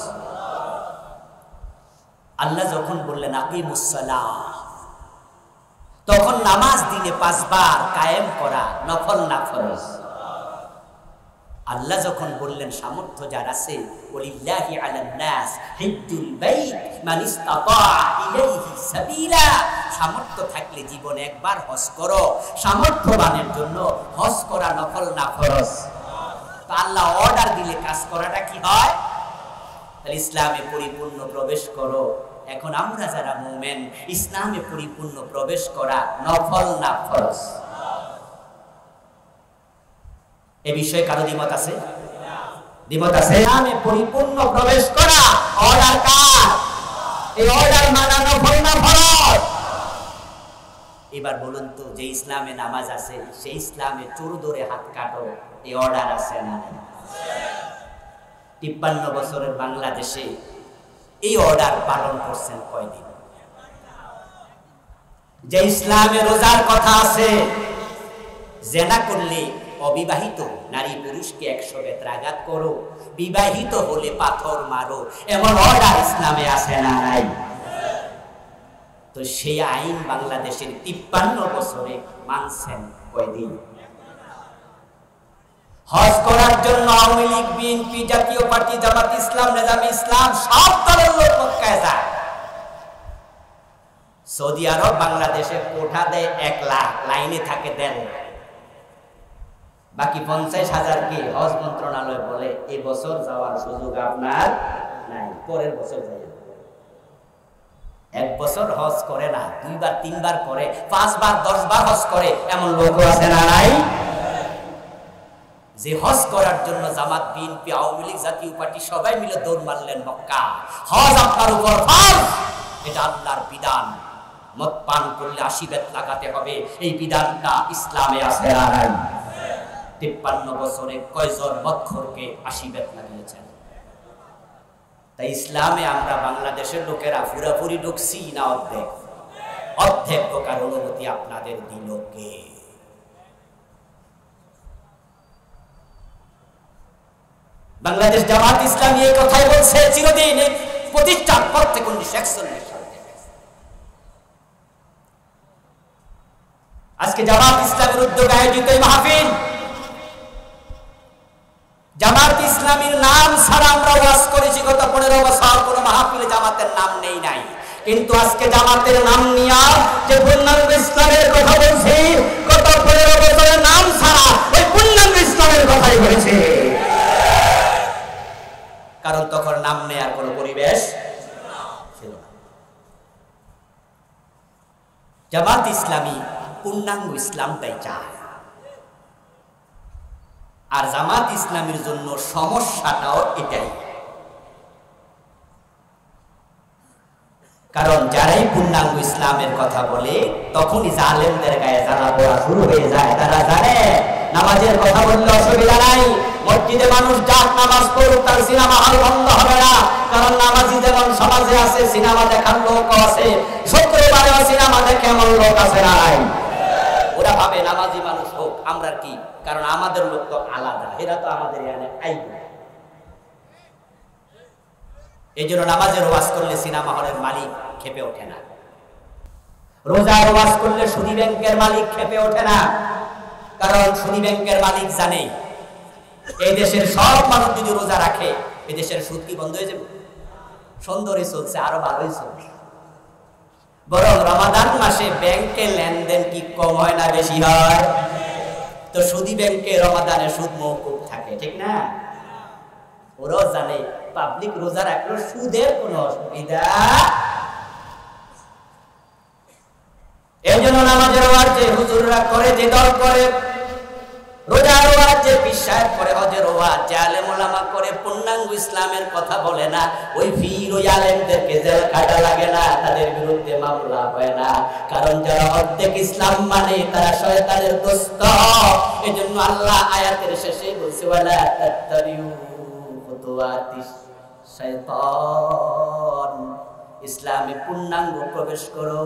আল্লাহ যখন বললেন আকিমুস সালাহ, তখন নামাজ দিনে 5 বার কায়েম করা নফল না ফরজ? আল্লাহ যখন বললেন সামর্থ্য যার আছে, ওয়ালিল্লাহি আলান নাস হিজ্জুল বাইত মান ইসতাতা ইলাইহি সাবিলা, সামর্থ্য থাকলে জীবনে একবার হজ করো। সামর্থ্যবানের জন্য হজ করা নফল না ফরজ? তো আল্লাহ অর্ডার দিলে কাজ করাটা কি হয়? তাহলে ইসলামে পরিপূর্ণ প্রবেশ করো। এখন আমরা যারা মুমিন, ইসলামে পরিপূর্ণ প্রবেশ করা নফল না ফরজ? এই বিষয়ে কারো দ্বিমত আছে? দ্বিমত আছে? ইসলামে পরিপূর্ণ প্রবেশ করা অর্ডার কার? এই অর্ডার মানা নফল না ফরজ? এবার বলুন তো, যে ইসলামে নামাজ আছে সেই ইসলামে চোর ধরে হাত কাটো, এই অর্ডার আছে না? 53 বছরের বাংলাদেশে এই অর্ডার পালন করছেন কয়দিন? যে ইসলামে রোজার কথা আছে, জেনা করলে অবিবাহিত নারী পুরুষকে 100 বেত্রাঘাত করো, বিবাহিত হলে পাথর মারো, এমন অর্ডার ইসলামে আছে না নাই? তো সেই আইন বাংলাদেশের 53 বছরে মানছেন কয়দিন? হজ করার জন্য আওয়ামী লীগ, বিএনপি, জাতীয় পার্টি, জামাত ইসলাম, নেজামে ইসলাম সব দলের লোক মক্কায় যায়। সৌদি আরব বাংলাদেশে কোঠা দেয় 1 লাখ, লাইনে থাকে 1.5 লাখ, বাকি 50,000 কি হজ মন্ত্রণালয় বলে এই বছর যাওয়ার সুযোগ আপনার নাই, পরের বছর যাই। 1 বছর হজ করে না, 2 বার 3 বার করে, 5 বার 10 বার হজ করে, এমন লোক আছে না নাই? যে হজ করার জন্য জামাত, বিএনপি, আওয়ামী লীগ, জাতীয় পার্টি সবাই মিলে দৌড় মারলেন মক্কা। হজ আপনার উপর ফরজ, এটা আল্লাহর বিধান। মদ পান করলে 80 বেত লাগাতে হবে, এই বিধানটা ইসলামে আছে না নাই? 53 বছরে কয়জন মদখোরকে 80 বেত লাগিয়েছেন? তাই ইসলামে আমরা বাংলাদেশের লোকেরা পুরোপুরি ঢুকছি না অর্ধেক? অর্ধেক ঢোকার অনুমতি আপনাদের দিল কে? বাংলাদেশ জামাত ইসলামী এই কথাই বলছে চিরদিন, প্রতিষ্ঠার পর থেকে 1941 সাল থেকে। আজকে জামাত ইসলামের উদ্যোগে আয়োজিত এই মাহফিল, জামাত ইসলামীর নাম ছাড়া আমরা ওয়াজ করেছি গত 15 বছর, কোনো মাহফিলে জামাতের নাম নেই নাই। কিন্তু আজকে জামাতের নাম নিয়ে যে পূর্ণাঙ্গ ইসলামের কথা বলছি, গত 15 বছরের নাম ছাড়া ওই পূর্ণাঙ্গ ইসলামের কথাই বলেছে। কারণ তখন নাম নেয়ার কোনো পরিবেশ ছিল না। জামাত ইসলামী পূর্ণাঙ্গ ইসলামটাই চায়, আর জামাত ইসলামীর জন্য সমস্যাটাও এটাই। কারণ যারাই পূর্ণাঙ্গ ইসলামের কথা বলে তখনই জালেমদের গায়ে জ্বালা পোড়া শুরু হয়ে যায়। তারা জানে নামাজের কথা বললে অসুবিধা নাই, মসজিদে মানুষ যাক নামাজ পড়ুক, তার সিনেমা হল বন্ধ হবে না। কারণ নামাজি যেমন সমাজে আছে, সিনেমা দেখার লোক আছে, শুক্রবারেও সিনেমা দেখে এমন লোক আছে না নাই? ওরা ভাবে নামাজি মানুষ হোক, আমরা কি, কারণ আমাদের লোক তো আলাদা, এরা তো আমাদের এখানে আইব। এই জন্য নামাজের ওয়াজ করলে সিনেমা হলের মালিক খেপে ওঠে না। রোজার ওয়াজ করলে সুদী ব্যাংকের মালিক খেপে ওঠে না, কারণ সুদী ব্যাংকের মালিক জানে এই দেশের সব মানুষ যদি রোজা রাখে এই দেশের সুদ কি বন্ধ হয়ে যাবে? সুন্দরই চলছে, আরো ভালোই চলছে। বরং রমাদান মাসে ব্যাংকে লেনদেন কি কম হয় না বেশি হয়? তো সুদী ব্যাংকে রমাদানে সুদ মওকুফ থাকে, ঠিক না? ওরাও জানে পাবলিক রোজা রাখলে সুদের কোনো অসুবিধা। এই জন্য নামাজের ওয়াজ যে হুজুররা করে, যে দল করে, রোজার ওয়াজ যে পীর সাহেব করে, হজের ওয়াজ যে আলেম ওলামা করে, পূর্ণাঙ্গ ইসলামের কথা বলে না, ওই পীর ওই আলেমদেরকে জেল কাটা লাগে না, তাদের বিরুদ্ধে মামলা হয় না। কারণ যারা অর্ধেক ইসলাম মানে তারা শয়তানের দোস্ত। এজন্য আল্লাহ আয়াতের শেষে বলছে ওয়ালা তাত্তাবিউ খুতুওয়াতিশ শাইতান, ইসলামে পূর্ণাঙ্গ প্রবেশ করো,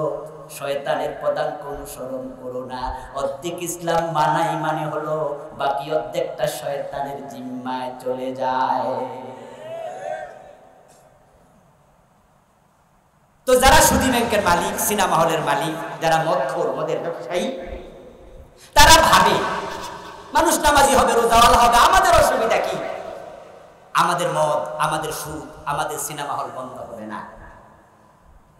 শয়তানের পদাঙ্ক অনুসরণ করো না। অর্ধেক ইসলাম মানাই মানে হলো বাকি অর্ধেকটা শয়তানের জিম্মায় চলে যায়। তো যারা সুদী ব্যাংকের মালিক, সিনেমা হলের মালিক, যারা মদখোর, মদের ব্যবসায়ী, তারা ভাবে মানুষ নামাজি হবে, রোজাওয়ালা হবে, আমাদের অসুবিধা কি? আমাদের মদ, আমাদের সুদ, আমাদের সিনেমা হল বন্ধ হবে না।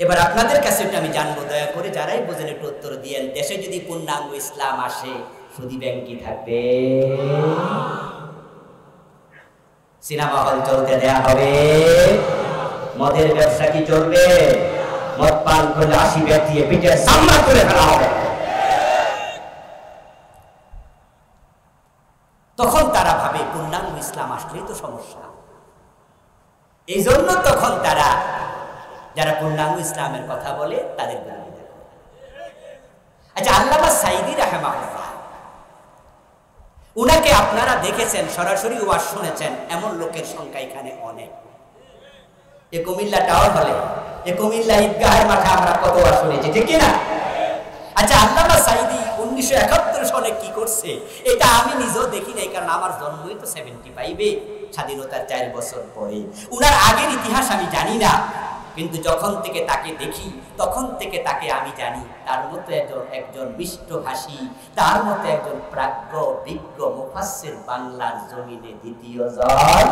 এবার আপনাদের কাছে একটু আমি জানবো, দয়া করে যারাই বোঝেন একটু উত্তর দিয়েন, দেশে যদি পূর্ণাঙ্গ ইসলাম আসে সুদী ব্যাংক কি থাকবে? সিনেমা হল চলতে দেয়া হবে? মদের ব্যবসা কি চলবে? মদ পান করলে 80 ব্যক্তি পিঠে সামনা করে ফেলা হবে। তখন তারা ভাবে পূর্ণাঙ্গ ইসলাম আসলেই তো সমস্যা। এই জন্য তখন তারা, যারা পূর্ণাঙ্গ ইসলামের কথা বলে, তাদের বিরোধিতা করে। আচ্ছা, আল্লামা সাঈদী রাহিমাহুল্লাহ, উনাকে আপনারা দেখেছেন, সরাসরি ওয়াজ শুনেছেন, এমন লোকের সংখ্যা এখানে অনেক। এ কুমিল্লা টাওয়ার হলে, এ কুমিল্লা ঈদগাহের মাঠে আমরা কত ওয়াজ শুনেছি, ঠিক কিনা? আচ্ছা, আল্লামা সাঈদী 1971 সনে কি করছে এটা আমি নিজেও দেখি নাই, কারণ আমার জন্মই তো 75-এ, স্বাধীনতার 4 বছর পরে। উনার আগের ইতিহাস আমি জানি না, কিন্তু যখন থেকে তাকে দেখি তখন থেকে তাকে আমি জানি তার মতো একজন মিষ্টভাষী, তার মতো একজন প্রাজ্ঞ বিজ্ঞ মুফাসসির বাংলার জমিনে দ্বিতীয় জন।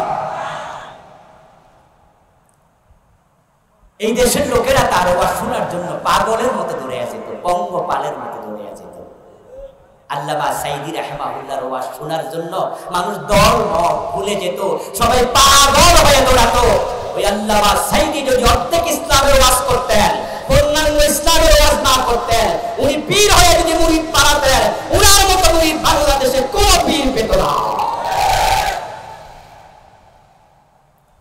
এই দেশের লোকেরা তার ওয়াজ শোনার জন্য পাগলের মতো দৌড়ে যেত, পঙ্গপালের মতো দৌড়ে যেত। আল্লামা সাঈদী রাহিমাহুল্লাহর ওয়াজ শোনার জন্য মানুষ দল মত ভুলে যেত, সবাই পাগল হয়ে দৌড়াতো। ওই আল্লামা সাঈদী যদি অর্ধেক ইসলামের ওয়াজ করতেন, পূর্ণাঙ্গ ইসলামের ওয়াজ না করতেন, উনি পীর হয়ে যদি মুরিদ পালাতেন, উনার মতো মুরিদ বাংলাদেশে কোনো পীর পেত না।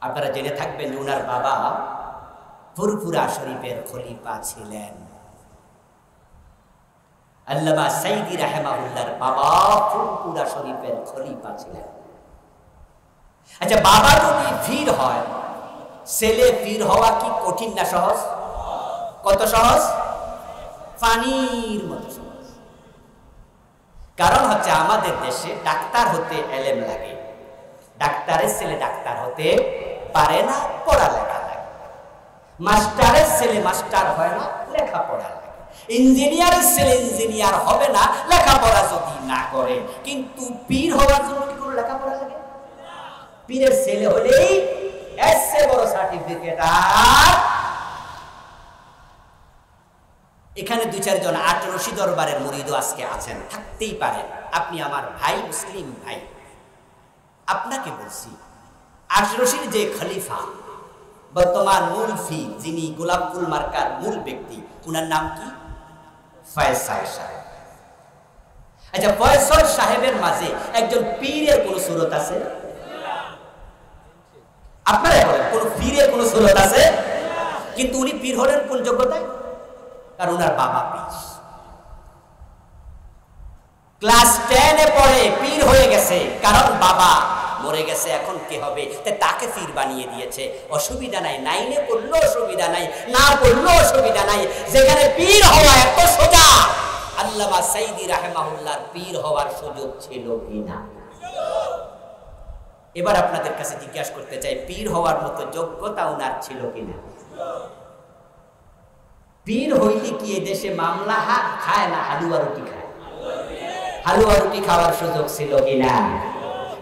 আপনারা জেনে থাকবেন যে উনার বাবা ফুরফুরা শরীফের খলিফা ছিলেন। আল্লামা সাঈদী রাহিমাহুল্লাহর বাবা ফুরফুরা শরীফের খলিফা ছিলেন। আচ্ছা, বাবা যদি পীর হয়, ছেলে পীর হওয়া কি কঠিন না সহজ? কত সহজ? পানির মতো সহজ। কারণ হচ্ছে আমাদের দেশে ডাক্তার হতে এলেম লাগে, ডাক্তারের ছেলে ডাক্তার হতে পারে না, পড়ালেখা লাগে। মাস্টারের ছেলে মাস্টার হয় না, লেখাপড়া লাগে। ইঞ্জিনিয়ারের ছেলে ইঞ্জিনিয়ার হবে না, লেখাপড়া যদি না করে। কিন্তু পীর হওয়ার জন্য কি কোনো লেখাপড়া লাগে? পীরের ছেলে হলেই এসে বড় সার্টিফিকেট। আর এখানে 2-4 জন 8 রশি দরবারের মুরিদও আজকে আছেন, থাকতেই পারেন। আপনি আমার ভাই, মুসলিম ভাই, আপনাকে বলছি, 8 রশির যে খলিফা, বর্তমান মূল পীর, যিনি গোলাপ ফুল মার্কার মূল ব্যক্তি, উনার নাম কি? ফয়সাল সাহেব। আচ্ছা, ফয়সাল সাহেবের মাঝে একজন পীরের কোন সুরত আছে? আপনারা বলেন, কোন পীরের কোন সুরত আছে? কিন্তু উনি পীর হলেন কোন যোগ্যতায়? কারণ উনার বাবা পীর। ক্লাস 10-এ পড়ে পীর হয়ে গেছে, কারণ বাবা মরে গেছে, এখন কি হবে? তাকে পীর বানিয়ে দিয়েছে। অসুবিধা নাই, 9-এ পড়লো অসুবিধা নাই, না পড়লো অসুবিধা নাই। যেখানে পীর হওয়া এত সোজা, আল্লামা সাঈদী রাহিমাহুল্লাহর পীর হওয়ার সুযোগ ছিল কিনা? এবার আপনাদের কাছে জিজ্ঞাসা করতে চাই, পীর হওয়ার মতো যোগ্যতা উনার ছিল কিনা? পীর হইলে কি দেশে মামলা খায় না হালুয়া রুটি খায়? হালুয়া রুটি খাওয়ার সুযোগ ছিল কিনা?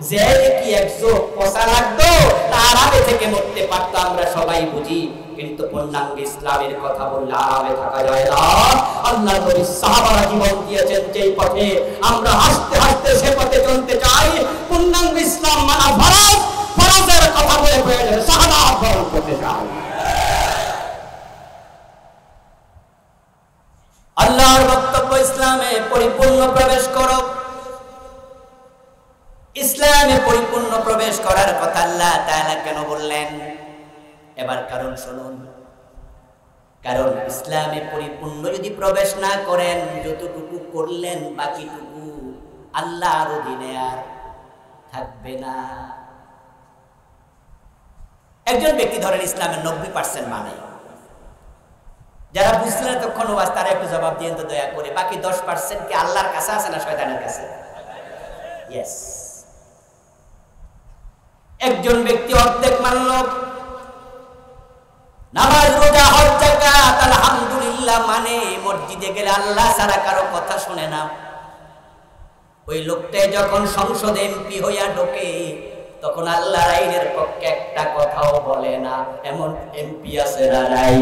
যে কি একশো পচা লাগতো তার আগে থেকে মরতে পারতো, আমরা সবাই বুঝি। কিন্তু পূর্ণাঙ্গ ইসলামের কথা বললে আরামে থাকা যায় না। আল্লাহ নবী সাহাবারা জীবন দিয়েছেন যেই পথে, আমরা হাসতে হাসতে সে পথে চলতে চাই। পূর্ণাঙ্গ ইসলাম মানা ফরজ, ফরজের কথা বলে প্রয়োজন শাহাদাত বরণ করতে চাই। আল্লাহর বক্তব্য ইসলামে পরিপূর্ণ প্রবেশ করো। ইসলামে পরিপূর্ণ প্রবেশ করার কথা আল্লাহ তাআলা কেন বললেন? এবার কারণ শুনুন। কারণ ইসলামে পরিপূর্ণ যদি প্রবেশ না করেন, যতটুকু করলেন বাকিটুকু আল্লাহর অধীনে আর থাকবে না। একজন ব্যক্তি ধরেন ইসলামের 90% মানে, যারা বুঝলেন তখন ওয়াজ তারা একটু জবাব দিয়ে তো দয়া করে, বাকি 10% কি আল্লাহর কাছে আছে না শয়তানের কাছে? ইয়েস। একজন ব্যক্তি অর্ধেক মানল, নামাজ রোজা হজ যাকাত আলহামদুলিল্লাহ মানে, মসজিদে গেলে আল্লাহ ছাড়া কারো কথা শুনে না। ওই লোকটা যখন সংসদে এমপি হইয়া ঢোকে, তখন আল্লাহর আইনের পক্ষে একটা কথাও বলে না। এমন এমপি আছে না নাই?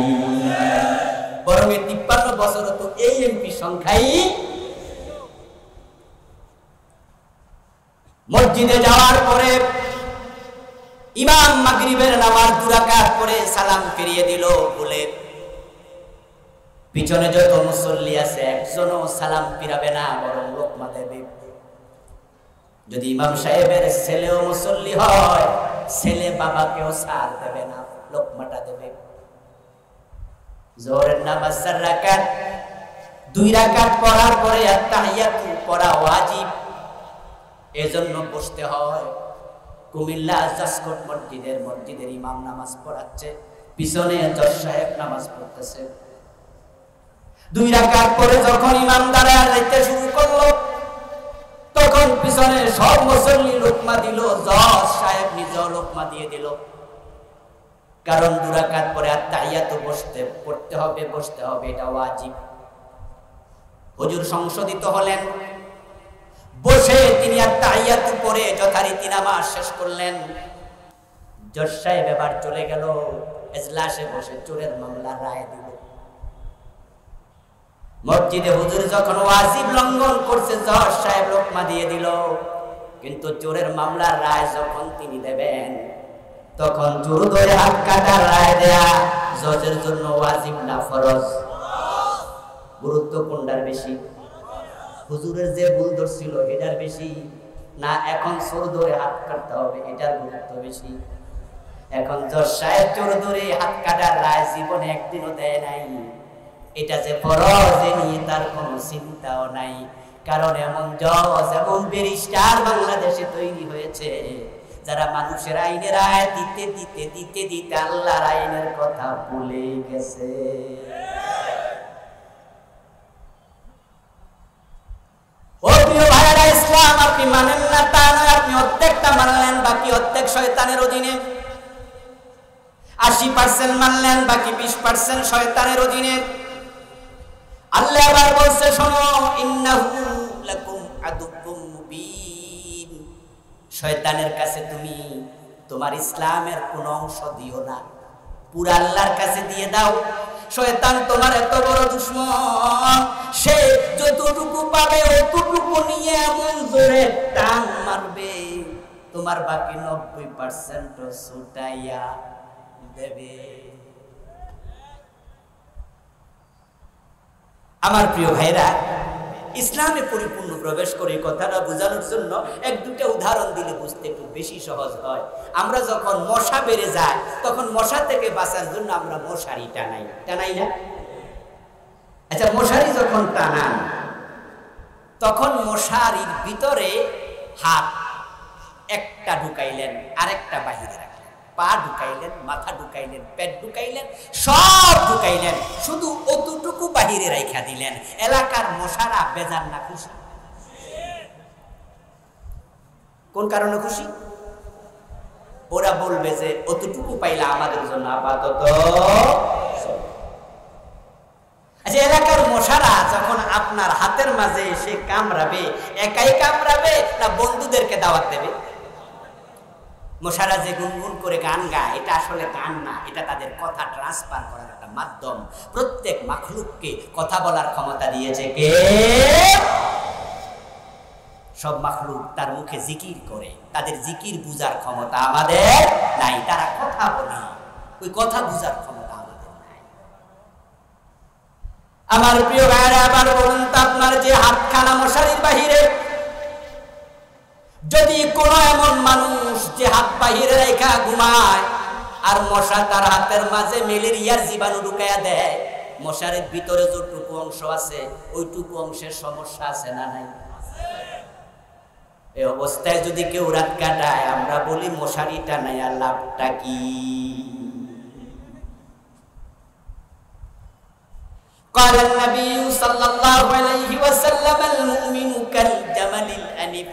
বরং 53 বছর তো এই এমপি সংখ্যাই। মসজিদে যাওয়ার পরে ইমাম মাগরিবের নামাজ 2 রাকাত পড়ে সালাম ফিরিয়ে দিল বলে পিছনে যত মুসল্লি আছে একজনও সালাম ফিরাবে না, বরং লোকমা দেবে। যদি ইমাম সাহেবের ছেলেও মুসল্লি হয়, ছেলে বাবাকেও সাথ দেবে না, লোকমাটা দেবে। জোহরের নামাজ 4 রাকাত, 2 রাকাত পড়ার পরে আত্তাহিয়াতু পড়া ওয়াজিব, এজন্য বসতে হয়। কুমিল্লা জাসকোট মসজিদের ইমাম নামাজ পড়াচ্ছে, পিছনে জজ সাহেব নামাজ পড়তেছে। 2 রাকাত পরে যখন ইমাম দাঁড়ায় যাইতে শুরু করলো, তখন পিছনে সব মুসল্লি লোকমা দিল, জজ সাহেব নিজেও লোকমা দিয়ে দিল। কারণ 2 রাকাত পরে আত্তাহিয়াতু পড়তে হবে, বসতে হবে, এটা ওয়াজিব। হুজুর সংশোধিত হলেন, বসে তিনি আত্তাহিয়াতু পড়ে যথারীতি নামাজ শেষ করলেন। জজ সাহেব এবার চলে গেল, এজলাসে বসে চোরের মামলার রায় দিল। মসজিদে হুজুর যখন ওয়াজিব লঙ্ঘন করছে, জজ সাহেব লোকমা দিয়ে দিল। কিন্তু চোরের মামলার রায় যখন তিনি দেবেন, তখন চোর ধরে হাত কাটার রায় দেয়া জজের জন্য ওয়াজিব না ফরজ? গুরুত্ব কোনটার বেশি? হুজুরের যে ভুল ধরছিল এটার বেশি, না এখন চোর ধরে হাত কাটতে হবে এটার গুরুত্ব বেশি? এখন জজ সাহেব চোর ধরে হাত কাটার রায় জীবনে একদিনও দেয় নাই, এটা যে ফরজ এ নিয়ে তার কোনো চিন্তাও নাই। কারণ এমন জজ, এমন ব্যারিস্টার বাংলাদেশে তৈরি হয়েছে, যারা মানুষের আইনের রায় দিতে দিতে দিতে দিতে আল্লাহর আইনের কথা ভুলে গেছে। ও প্রিয় ভাইরা, ইসলাম আপনি মানেন না তা নয়, আপনি অর্ধেকটা মানলেন, বাকি অর্ধেক শয়তানের অধীনে। 80% মানলেন, বাকি 20% শয়তানের অধীনে। আল্লাহ আবার বলছে, শোনো, ইন্নাহু লাকুম আদুউম মুবিন, শয়তানের কাছে তুমি তোমার ইসলামের কোন অংশ দিও না, পুরো আল্লাহর কাছে দিয়ে দাও। শয়তান তোমার এত বড় দুশমন, সে যতটুকু পাবে অতটুকু নিয়ে এমন জোরে টান মারবে, তোমার বাকি 90% ছুটাইয়া দেবে। আমার প্রিয় ভাইরা, ইসলামে পরিপূর্ণ প্রবেশ করে কথাটা বোঝানোর জন্য 1-2টা উদাহরণ দিলে বুঝতে একটু বেশি সহজ হয়। আমরা যখন মশা বেড়ে যায়, তখন মশা থেকে বাঁচার জন্য আমরা মশারি টানাই না? আচ্ছা, মশারি যখন টানান, তখন মশারির ভিতরে হাত একটা ঢুকাইলেন, আরেকটা বাহিরে রাখলেন, পা ঢুকাইলেন, মাথা ঢুকাইলেন, পেট ঢুকাইলেন, সব ঢুকাইলেন, শুধু অতটুকু বাহিরে রাইখা দিলেন। এলাকার মশারা বেজার না খুশি? কোন কারণে খুশি? ওরা বলবে যে অতটুকু পাইলে আমাদের জন্য আপাতত। হাতের মাঝে এসে কামড়াবে, একাই কামড়াবে না বন্ধুদেরকে দাওয়াত দেবে? মশারা যে গুনগুন করে গান গায়, এটা আসলে গান না, এটা তাদের কথা ট্রান্সফার করার একটা মাধ্যম। প্রত্যেক মাখলুককে কথা বলার ক্ষমতা দিয়েছে কে? সব মাখলুক তার মুখে জিকির করে, তাদের জিকির বুঝার ক্ষমতা আমাদের নাই। তারা কথা বলে, ওই কথা বুঝার ক্ষমতা আমাদের নাই। আমার প্রিয় ভাইরা, আবার বলুন তো, আপনার যে হাতখানা মশারির বাহিরে, যদি কোন এমন মানুষ যে হাত বাহিরে রেখা ঘুমায় আর মশা তার হাতের মাঝে ম্যালেরিয়ার জীবাণু ঢুকাইয়া দেয়, মশারির ভিতরে যতটুকু অংশ আছে ওইটুকু অংশের সমস্যা আছে না নাই? এই অবস্থায় যদি কেউ রাত কাটায়, আমরা বলি মশারিটা নাই, আর লাভটা কি? قال النبي صلى الله عليه وسلم المؤمن كالجمل الأنف।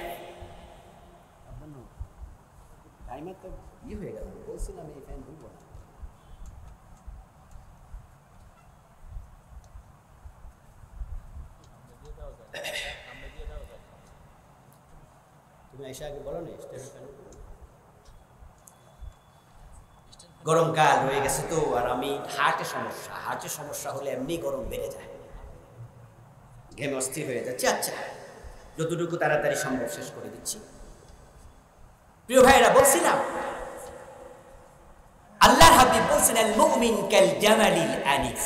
গরমকাল হয়ে গেছে তো, আর আমি হার্টের সমস্যা হলে এমনি গরম বেড়ে যায়, ঘেমে অস্থির হয়ে যাচ্ছে। আচ্ছা, যতটুকু তাড়াতাড়ি সম্ভব শেষ করে দিচ্ছি। প্রিয় ভাইরা, বলছিলাম আল্লাহর হাবিব বলছেন আল মুমিন কাল জামালিল আনিস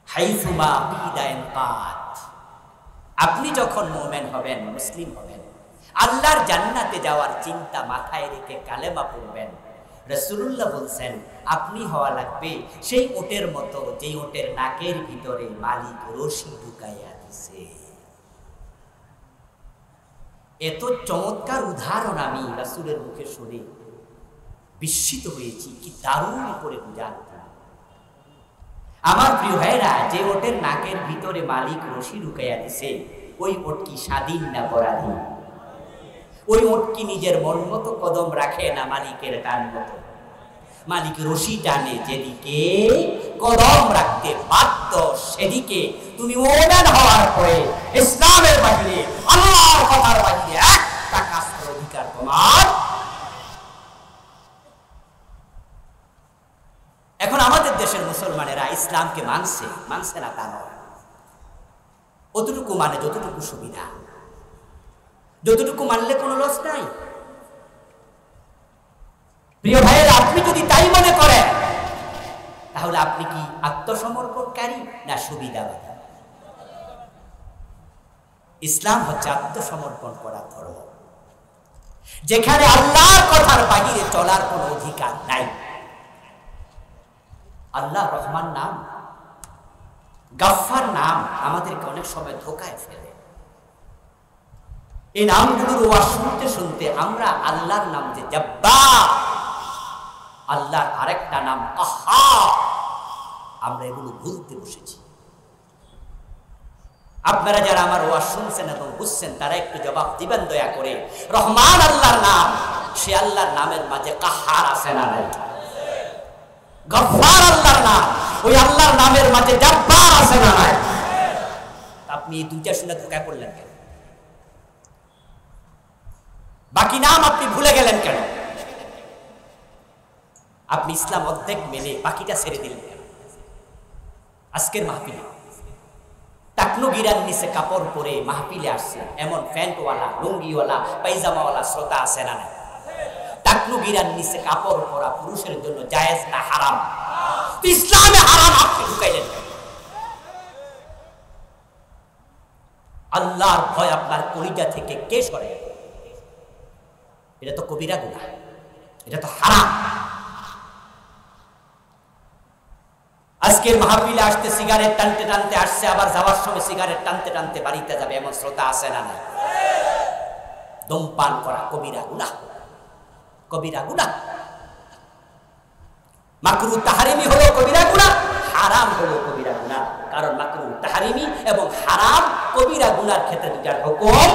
হাইসুমা কিদা ইনকাত। আপনি যখন মুমিন হবেন, মুসলিম হবেন, আল্লাহর জান্নাতে যাওয়ার চিন্তা মাথায় রেখে কালেমা পড়বেন, রাসূলুল্লাহ বলছেন আপনি হওয়া লাগবে সেই ওটের মতো, যেই ওটের নাকের ভিতরে মালিক রশি ঢুকাইয়া দিছে। এত চমৎকার উদাহরণ আমি রাসূলের মুখে শুনে বিস্মিত হয়েছি। কি দারুণ করে বুঝান আমার প্রিয় ভাইরা। যে ওটের নাকের ভিতরে মালিক রশি ঢুকাইয়া দিছে, ওই ওট কি স্বাধীন না পরাধীন? ওই ওট কি নিজের মন মতো কদম রাখে না মালিকের টান মতো? মালিক রশি টানে যেদিকে, কদম রাখতে বাধ্য সেদিকে। তুমি মুমিন হওয়ার পরে ইসলামের বাহিরে, আল্লাহর কথার বাহিরে একটা কাজ করার অধিকার তোমার। এখন আমাদের দেশের মুসলমানেরা ইসলামকে মানছে না তা নয়, অতটুকু মানে যতটুকু সুবিধা, যতটুকু মানলে কোনো লস নাই। প্রিয় ভাইয়েরা, আপনি যদি তাই মনে করেন, তাহলে আপনি কি আত্মসমর্পণকারী না সুবিধাবাদী? ইসলাম হচ্ছে আত্মসমর্পণ করার ধর্ম, যেখানে আল্লাহর কথার বাহিরে চলার কোনো অধিকার নাই। আল্লাহ রহমান নাম, গাফফার নাম আমাদেরকে অনেক সময় ধোকায় ফেলে। এই নামগুলোর ওয়াজ শুনতে শুনতে আমরা আল্লাহর নাম যে জব্বার, আল্লাহর আরেকটা নাম কাহ্হার, আমরা এগুলো ভুলতে বসেছি। আপনারা যারা আমার ওয়াজ শুনছেন এবং বুঝছেন, তারা একটু জবাব দিবেন দয়া করে। রহমান আল্লাহর নাম, সে আল্লাহর নামের মাঝে কাহ্হার আছে না নাই? গফফার আল্লাহর নাম, ওই আল্লাহর নামের মাঝে জব্বার আছে না নাই? আপনি এই দুইটা শুনে ধোঁকা পড়লেন কেন? বাকি নাম আপনি ভুলে গেলেন কেন? আপনি ইসলাম অর্ধেক মেনে বাকিটা ছেড়ে দিলেন কেন? আজকের মাহফিলে টাকনু গিরার নিচে কাপড় পরে মাহফিলে আসছে এমন প্যান্টওয়ালা, লুঙ্গিওয়ালা, পায়জামাওয়ালা শ্রোতা আছে না নাই? টাকনু গিরার নিচে কাপড় পরা পুরুষের জন্য জায়েজ না হারাম? ইসলামে হারাম আপনি ঢুকাইলেন। আল্লাহর ভয় আপনার কলিজা থেকে কে সরে? এটা তো কবিরা গুনাহ, এটা তো হারাম। আজকের মাহফিলে আসতে সিগারেট টানতে টানতে আসছে, আবার যাওয়ার সময় সিগারেট টানতে টানতে বাড়িতে যাবে, এমন শ্রোতা আছে না নাই? ধূমপান করা কবিরা গুনাহ, কবিরা গুনাহ। মাকরুহ তাহরিমি হলো কবিরা গুনাহ, হারাম হলো কবিরা গুনাহ। কারণ মাকরুহ তাহরিমি এবং হারাম কবিরা গুনার ক্ষেত্রে দুটার হুকুম।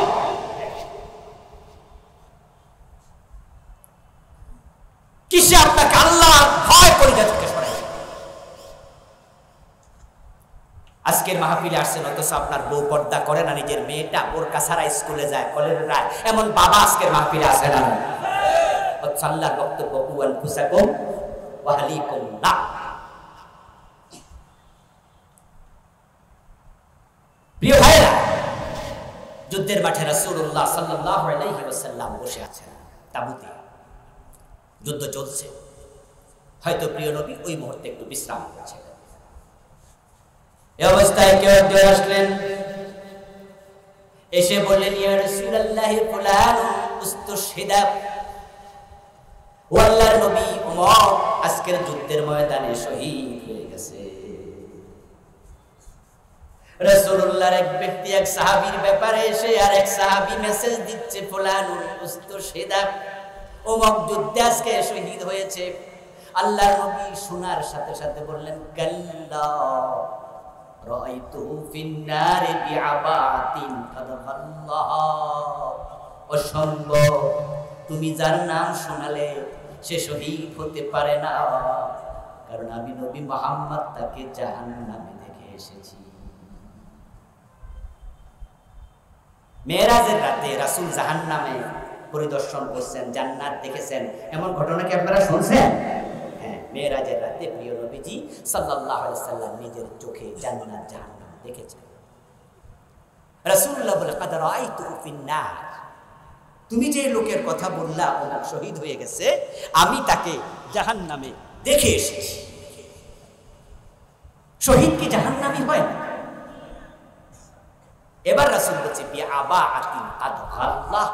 কিসে আপনাকে আল্লাহর ভয় কলিজা থেকে সরাই? আজকের মাহফিলে আসছেন, অথচ আপনার বউ পর্দা করে না, নিজের মেয়েটা বোরকা ছাড়া স্কুলে যায়, কলেজে যায়, এমন বাবা আজকের মাহফিলে আসে না। আল্লাহর বক্তব্য আনফুসাকুম ওয়া আহলিকুম না। প্রিয় ভাইরা, যুদ্ধের মাঠে রাসূলুল্লাহ সাল্লাল্লাহু আলাইহি ওয়াসাল্লাম বসে আছেন তাঁবুতে, যুদ্ধ চলছে। হয়তো প্রিয় নবী ওই মুহূর্তে একটু বিশ্রাম করছিলেন। এই অবস্থায় কেউ একজন আসলেন, এসে বললেন, ইয়া রাসূলুল্লাহ ফুলান উস্তুশহিদা, ও আল্লাহর নবী ওমর আজকের যুদ্ধের ময়দানে শহীদ হয়ে গেছে। রাসূলুল্লাহর এক ব্যক্তি এক সাহাবীর ব্যাপারে এসে আর এক সাহাবী মেসেজ দিচ্ছে, ফুলান উস্তুশহিদা, ওমর যুদ্ধে আজকে শহীদ হয়েছে। আল্লাহর নবী শোনার সাথে সাথে বললেন, কাল্লা রাআইতুহু ফিন্নারি বিআবাতিন কাদাল্লাহ, অসম্ভব, তুমি যার নাম শোনালে সে শহীদ হতে পারে না, কারণ আমি নবী মুহাম্মদ তাকে জাহান্নামে দেখে এসেছি। মেরাজের রাতে রাসূল জাহান্নামে পরিদর্শন করছেন, জান্নাত দেখেছেন, এমন ঘটনা কি আপনারা শুনছেন? হ্যাঁ, মেরাজের রাতে প্রিয় নবীজি সাল্লাল্লাহু আলাইহি সাল্লাম নিজের চোখে জান্নাত জাহান্নাম দেখেছেন। রাসূলুল্লাহ বলে, কাদ রাআইতুহু ফিন্নার, তুমি যে লোকের কথা বললা ও শহীদ হয়ে গেছে, আমি তাকে জাহান্নামে দেখে এসেছি। শহীদ কি জাহান্নামী হয় না? এবার রাসূল বলছে, বিআবাতিন কাদাল্লাহ,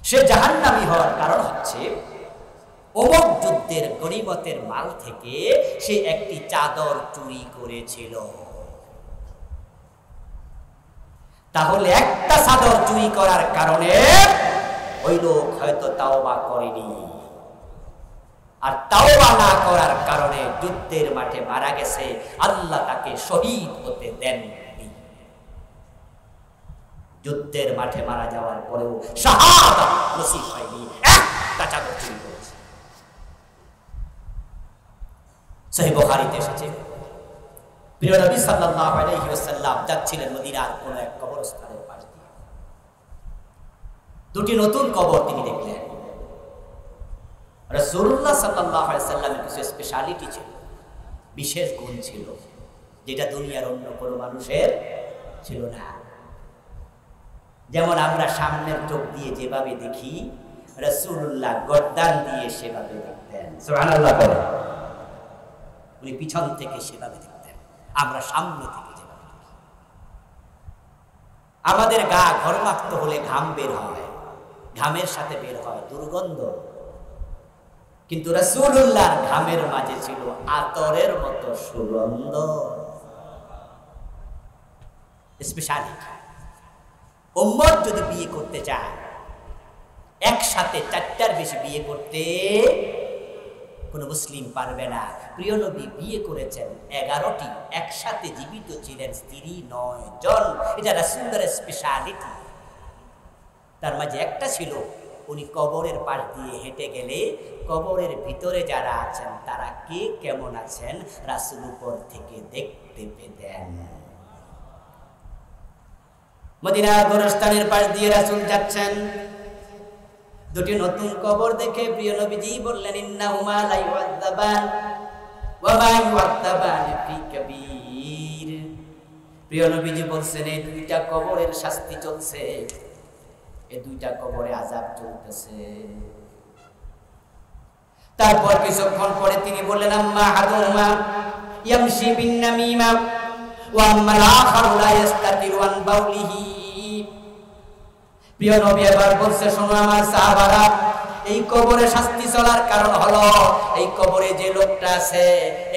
সে জাহান্নামী হওয়ার কারণ হচ্ছে ওমর যুদ্ধের গনিমতের মাল থেকে সে একটি চাদর চুরি করেছিল। তাহলে একটা চাদর চুরি করার কারণে ওই লোক হয়তো তাওবা করেনি, আর তাওবা না করার কারণে যুদ্ধের মাঠে মারা গেছে, আল্লাহ তাকে শহীদ হতে দেননি। যুদ্ধের মাঠে মারা যাওয়ার পরেও শাহাদাত নসিব হয়নি, একটা চাদর চুরি করেছে। সহিহ বুখারীতে এসেছে, প্রিয় নবী সাল্লাল্লাহু আলাইহি ওয়াসাল্লাম যাচ্ছিলেন মদিনার কোন এক কবরস্থানের পাশ দিয়ে। দুটি নতুন কবর তিনি দেখলেন। রাসূলুল্লাহ সাল্লাল্লাহু আলাইহি ওয়াসাল্লামের কিছু স্পেশালিটি ছিল, বিশেষ গুণ ছিল, যেটা দুনিয়ার অন্য কোনো মানুষের ছিল না। যেমন আমরা সামনের চোখ দিয়ে যেভাবে দেখি, রাসূলুল্লাহ গর্দান দিয়ে সেভাবে দেখতেন। সুবহানাল্লাহ বলেন। উনি পিছন থেকে সেভাবে দেখতেন, আমরা সামনে থেকে যেভাবে দেখি। আমাদের গা ঘর্মাক্ত হলে ঘাম বের হয়, ঘামের সাথে বের হয় দুর্গন্ধ, কিন্তু রাসূলুল্লাহর ঘামের মাঝে ছিল আতরের মতো সুগন্ধ। স্পেশালিটি। উম্মত যদি বিয়ে করতে চায়, একসাথে 4টার বেশি বিয়ে করতে কোন মুসলিম পারবে না। প্রিয় নবী বিয়ে করেছেন 11টি, একসাথে জীবিত ছিলেন স্ত্রী 9 জন। এটা রাসূলের স্পেশালিটি। তার মাঝে একটা ছিল, উনি কবরের পাশ দিয়ে হেঁটে গেলে কবরের ভিতরে যারা আছেন তারা কে কেমন আছেন রাসূল উপর থেকে দেখতে পেতেন। মদিনার গোরস্থানের পাশ দিয়ে রাসূল যাচ্ছেন, দুটি নতুন কবর দেখে প্রিয় নবীজি বললেন, ইন্নাহুমা লা ইউআযাবান ওয়া মা ইউআযাবান ফি কাবীর। প্রিয় নবীজি বলছেন, এই দুইটা কবরের শাস্তি চলছে, এই দুইটা কবরে আযাব চলতেছে। তারপর কিছুক্ষণ পরে তিনি বললেন, আম্মা হাদুমা ইয়ামশি বিন নামিমা ওয়া আম্মাল আখারু লা ইস্তাতিরু আন বাউলিহি। প্রিয় নবী এবার বলছে, শোনো আমার সাহাবারা, এই কবরে শাস্তি চলার কারণ হলো, এই কবরে যে লোকটা আছে,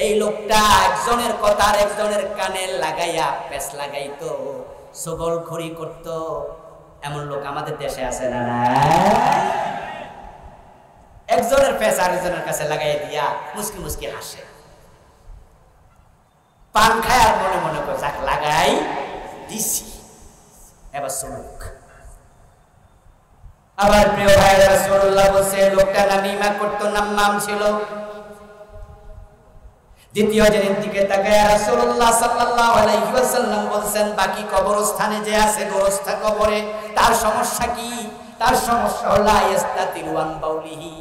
এই লোকটা একজনের কথা আর একজনের কানে লাগাইয়া পেছ লাগাইতো, সগলখড়ি করত। এমন লোক আমাদের দেশে আছে না? একজনের পেছ আরেকজনের কাছে লাগাই দিয়া মুস্কি মুস্কি হাসে, পান খায় আর মনে মনে করে যাক লাগাই দিছি, এবার শুনুক। আবার প্রিয় ভাই, রাসূলুল্লাহ বলছে, লোকটা নামিমা করতো, নাম্মাম ছিল। দ্বিতীয় জনের দিকে তাকায় রাসূলুল্লাহ সাল্লাল্লাহু আলাইহি ওয়াসাল্লাম বলছেন, বাকি কবরস্থানে যে আছে গোরস্থা কবরে, তার সমস্যা কি? তার সমস্যা হলো ইস্তাতিরু আন বাউলিহি,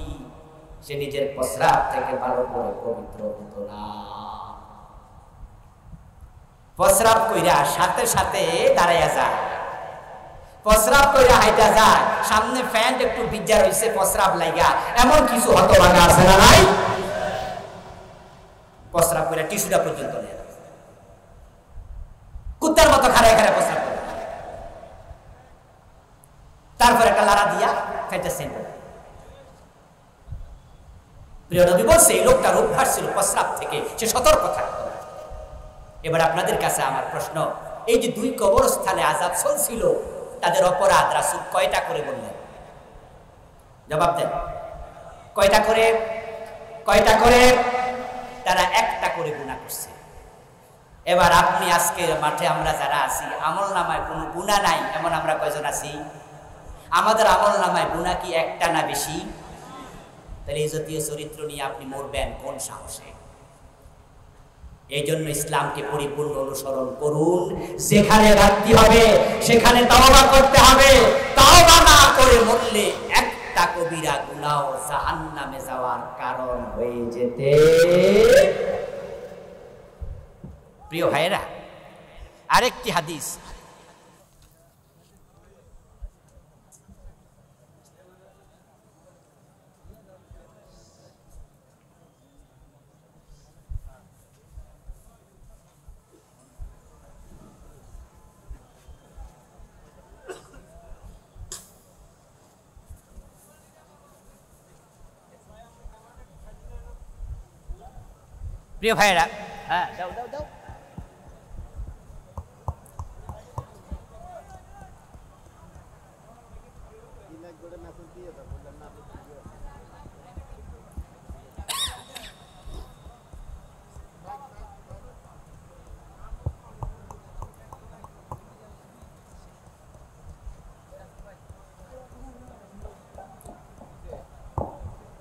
সে নিজের প্রস্রাব থেকে ভালো করে পবিত্র হতো না। প্রস্রাব কইরা সাথে সাথে দাঁড়াইয়া যায়, প্রস্রাব কইরা হাইটা যায়, সামনে ফ্যান একটু ভিজা রইছে প্রস্রাব লাগা, এমন কিছু হতভাগা আছে না নাই? প্রস্রাব করে টিস্যুটা পর্যন্ত নেয়, কুত্তার মতো খাড়ায় খাড়ায় প্রস্রাব করে, তারপর একটা লাড়া দিয়া ফ্যানটা সেন্ট করে। প্রিয় নবী বলছে এই লোকটার অভ্যাস ছিল প্রস্রাব থেকে সে সতর্ক থাকতো। এবার আপনাদের কাছে আমার প্রশ্ন, এই যে দুই কবরস্থানে আযাব চলছিল, তাদের অপরাধ রাসূল কয়টা করে বললেন? জবাব দেন। কয়টা করে? কয়টা করে? তারা একটা করে গুনাহ করছে। এবার আপনি আজকে মাঠে আমরা যারা আছি, আমল নামায় কোনো গুনাহ নাই এমন আমরা কয়জন আছি? আমাদের আমল নামায় গুনাহ কি একটা না বেশি? তাহলে এই জাতীয় চরিত্র নিয়ে আপনি মরবেন কোন সাহসে? এই জন্য ইসলামকে পরিপূর্ণ অনুসরণ করুন। যেখানে ঘাটতি হবে সেখানে তওবা করতে হবে। তওবা না করে মরলে একটা কবিরা গুনাহ জাহান্নামে যাওয়ার কারণ হয়ে যেতে। প্রিয় ভাইরা, আরেকটি হাদিস, প্রিয় ভাইরা, হ্যাঁ দাও দাও দাও।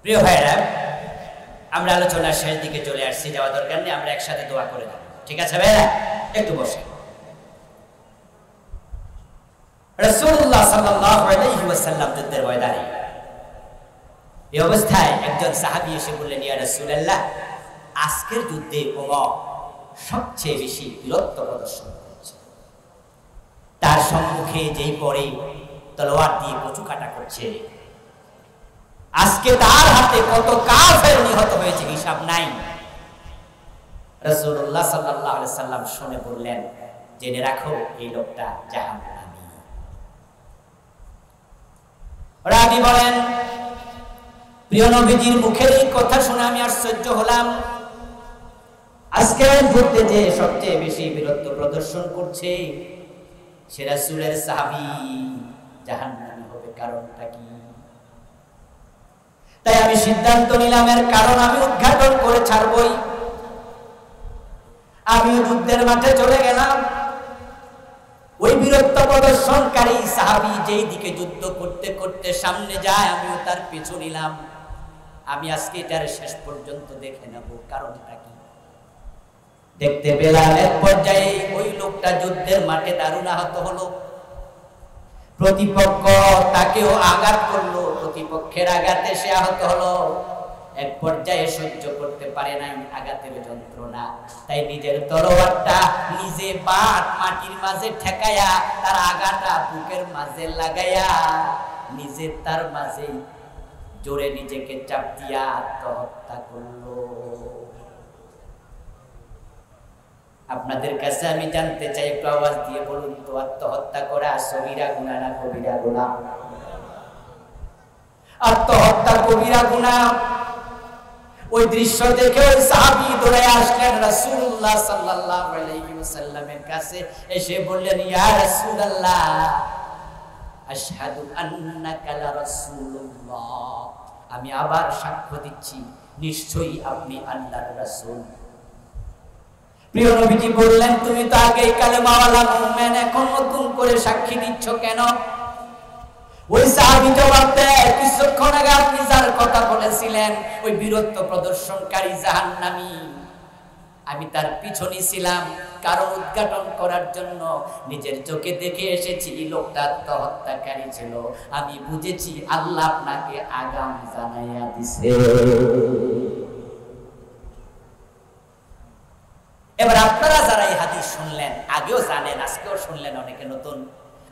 প্রিয় ভাইরা, আমরা আলোচনার শেষ দিকে চলে আসছি, যাওয়া দরকার নেই, আমরা একসাথে দোয়া করে দেব, ঠিক আছে ভাইরা? একটু বসে। রাসূলুল্লাহ সাল্লাল্লাহু আলাইহি ওয়াসাল্লাম যুদ্ধের ময়দানে, এই অবস্থায় একজন সাহাবী এসে বললেন, ইয়া রাসূলুল্লাহ, আজকের যুদ্ধে ওমর সবচেয়ে বেশি বীরত্ব প্রদর্শন করেছে, তার সম্মুখে যেই পরে তলোয়ার দিয়ে কচু কাটা করছে, আজকে তার হাতে কত কাফের নিহত হয়েছে হিসাব নাই। রাসূলুল্লাহ সাল্লাল্লাহু আলাইহি সাল্লাম শুনে বললেন, জেনে রাখো এই লোকটা জাহান্নামী। রাবী বলেন, প্রিয় নবীজির মুখের এই কথা শুনে আমি আশ্চর্য হলাম। আজকের যুদ্ধে যে সবচেয়ে বেশি বীরত্ব প্রদর্শন করছে সে রাসূলের সাহাবী, জাহান্নামী হবে কারণটা কি? তাই আমি সিদ্ধান্ত নিলাম এর কারণ আমি উদ্ঘাটন করে ছাড়বই। আমি যুদ্ধের মাঠে চলে গেলাম, ওই বীরত্ব প্রদর্শনকারী সাহাবী যেই দিকে যুদ্ধ করতে করতে সামনে যায় আমিও তার পিছু নিলাম। আমি আজকে এটার শেষ পর্যন্ত দেখে নেব কারণটা কি। দেখতে পেলাম এক পর্যায়ে ওই লোকটা যুদ্ধের মাঠে দারুণ আহত হলো, প্রতিপক্ষ তাকেও আঘাত করলো, প্রতিপক্ষের আঘাতে সে আহত হলো। এক পর্যায়ে সহ্য করতে পারে নাই আঘাতের যন্ত্রণা, তাই নিজের তলোয়ারটা নিজে মাটির মাঝে ঠেকায়া তার আঘাতটা বুকের মাঝে লাগাইয়া নিজে তার মাঝে জোরে নিজেকে চাপ দিয়া আত্মহত্যা করলো। আপনাদের কাছে আমি জানতে চাই, একটু আওয়াজ দিয়ে বলুন তো, আত্মহত্যা করা সগীরা গুনাহ না কবিরা গুনাহ? আত্মহত্যা কবিরা গুনাহ। ওই দৃশ্য দেখে ওই সাহাবী দৌড়ে আসলেন রাসূলুল্লাহ সাল্লাল্লাহু আলাইহি ওয়াসাল্লামের কাছে, এসে বললেন, ইয়া রাসূলুল্লাহ, আশহাদু আন্নাকা লা রাসূলুল্লাহ, আমি আবার সাক্ষ্য দিচ্ছি নিশ্চয়ই আপনি আল্লাহর রাসূল। প্রিয় নবীজি বললেন, তুমি তো আগেই কালেমাওয়ালা মুমিন, এখন নতুন করে সাক্ষী দিচ্ছ কেন? ওই সাহাবী জবাব দেয়, কিছুক্ষণ আগে আপনি যার কথা বলেছিলেন ওই বীরত্ব প্রদর্শনকারী জাহান্নামী, আমি তার পিছনে ছিলাম কারণ উদ্ঘাটন করার জন্য। নিজের চোখে দেখে এসেছি লোকটা আত্মহত্যাকারী ছিল। আমি বুঝেছি আল্লাহ আপনাকে আগাম জানাইয়া দিছে। এবার আপনারা যারা এই হাদিস শুনলেন, আগেও জানেন, আজকেও শুনলেন, অনেকে নতুন,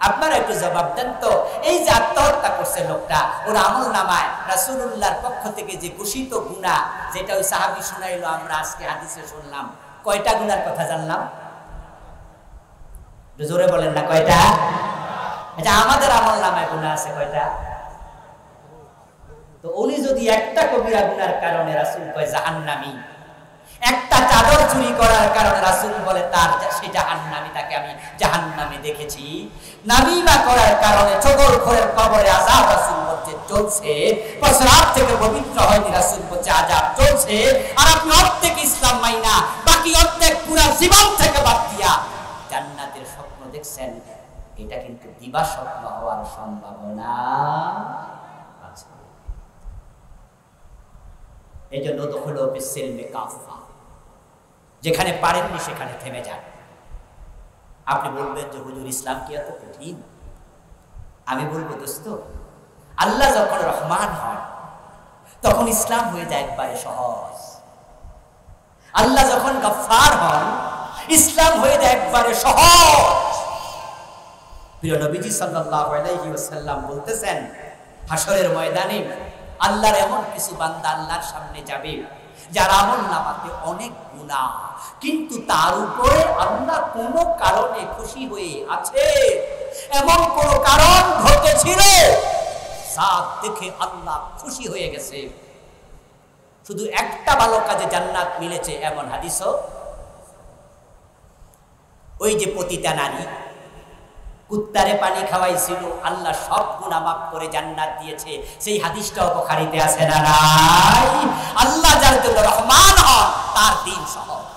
আপনারা একটু জবাব দেন তো, এই যে আত্মহত্যা করছে লোকটা, ওর আমলনামায় রাসূলুল্লাহর পক্ষ থেকে যে ঘোষিত গুনাহ, যেটা ওই সাহাবী শুনাইলো, আমরা আজকে হাদিসে শুনলাম, কয়টা গুনার কথা জানলাম? জোরে বলেন না, কয়টা? আচ্ছা, আমাদের আমলনামায় গুনাহ আছে কয়টা? তো উনি যদি একটা কবিরা গুনার কারণে রাসূল কয় জাহান্নামী, একটা চাদর চুরি করার কারণে রাসূল বলে তার সে জাহান্নামী, তাকে আমি জাহান্নামে দেখেছি, নামিমা করার কারণে চগলখোরের কবরে আযাব রাসূল বলতে চলছে, প্রস্রাব থেকে পবিত্র হয়নি রাসূল বলছে আযাব চলছে, আর আপনি অর্ধেক ইসলাম মাইনা বাকি অর্ধেক পুরা জীবন থেকে বাদ দিয়া জান্নাতের স্বপ্ন দেখছেন, এটা কিন্তু দিবা স্বপ্ন হওয়ার সম্ভাবনা আছে। এই জন্য দখল বিসিলমে কাফা, যেখানে পারেননি সেখানে থেমে যান। আপনি বলবেন যে হুজুর ইসলাম কি এত কঠিন? আমি বলবো দোস্ত, আল্লাহ যখন রহমান হন তখন ইসলাম হয়ে যায় একবারে সহজ। আল্লাহ যখন গফফার হন ইসলাম হয়ে যায় একবারে সহজ। প্রিয় নবীজি সাল্লাল্লাহু আলাইহি ওয়াসাল্লাম বলতেছেন, হাসরের ময়দানে আল্লাহর এমন কিছু বান্দা আল্লাহর সামনে যাবে যার আমলনামাতে অনেক গুনাহ, কিন্তু তার উপরে আল্লাহ কোনো কারণে খুশি হয়ে আছে, এমন কোন কারণ ঘটেছিল যা দেখে আল্লাহ খুশি হয়ে গেছে। শুধু একটা ভালো কাজে জান্নাত মিলেছে এমন হাদিসও, ওই যে পতিতা নারী কুত্তারে পানি খাওয়াইছিল, আল্লাহ সব গুনাহ মাফ করে জান্নাত দিয়েছে, সেই হাদিসটাও বুখারীতে আছে না নাই? আল্লাহ যার জন্য রহমান হন তার দিন সহজ,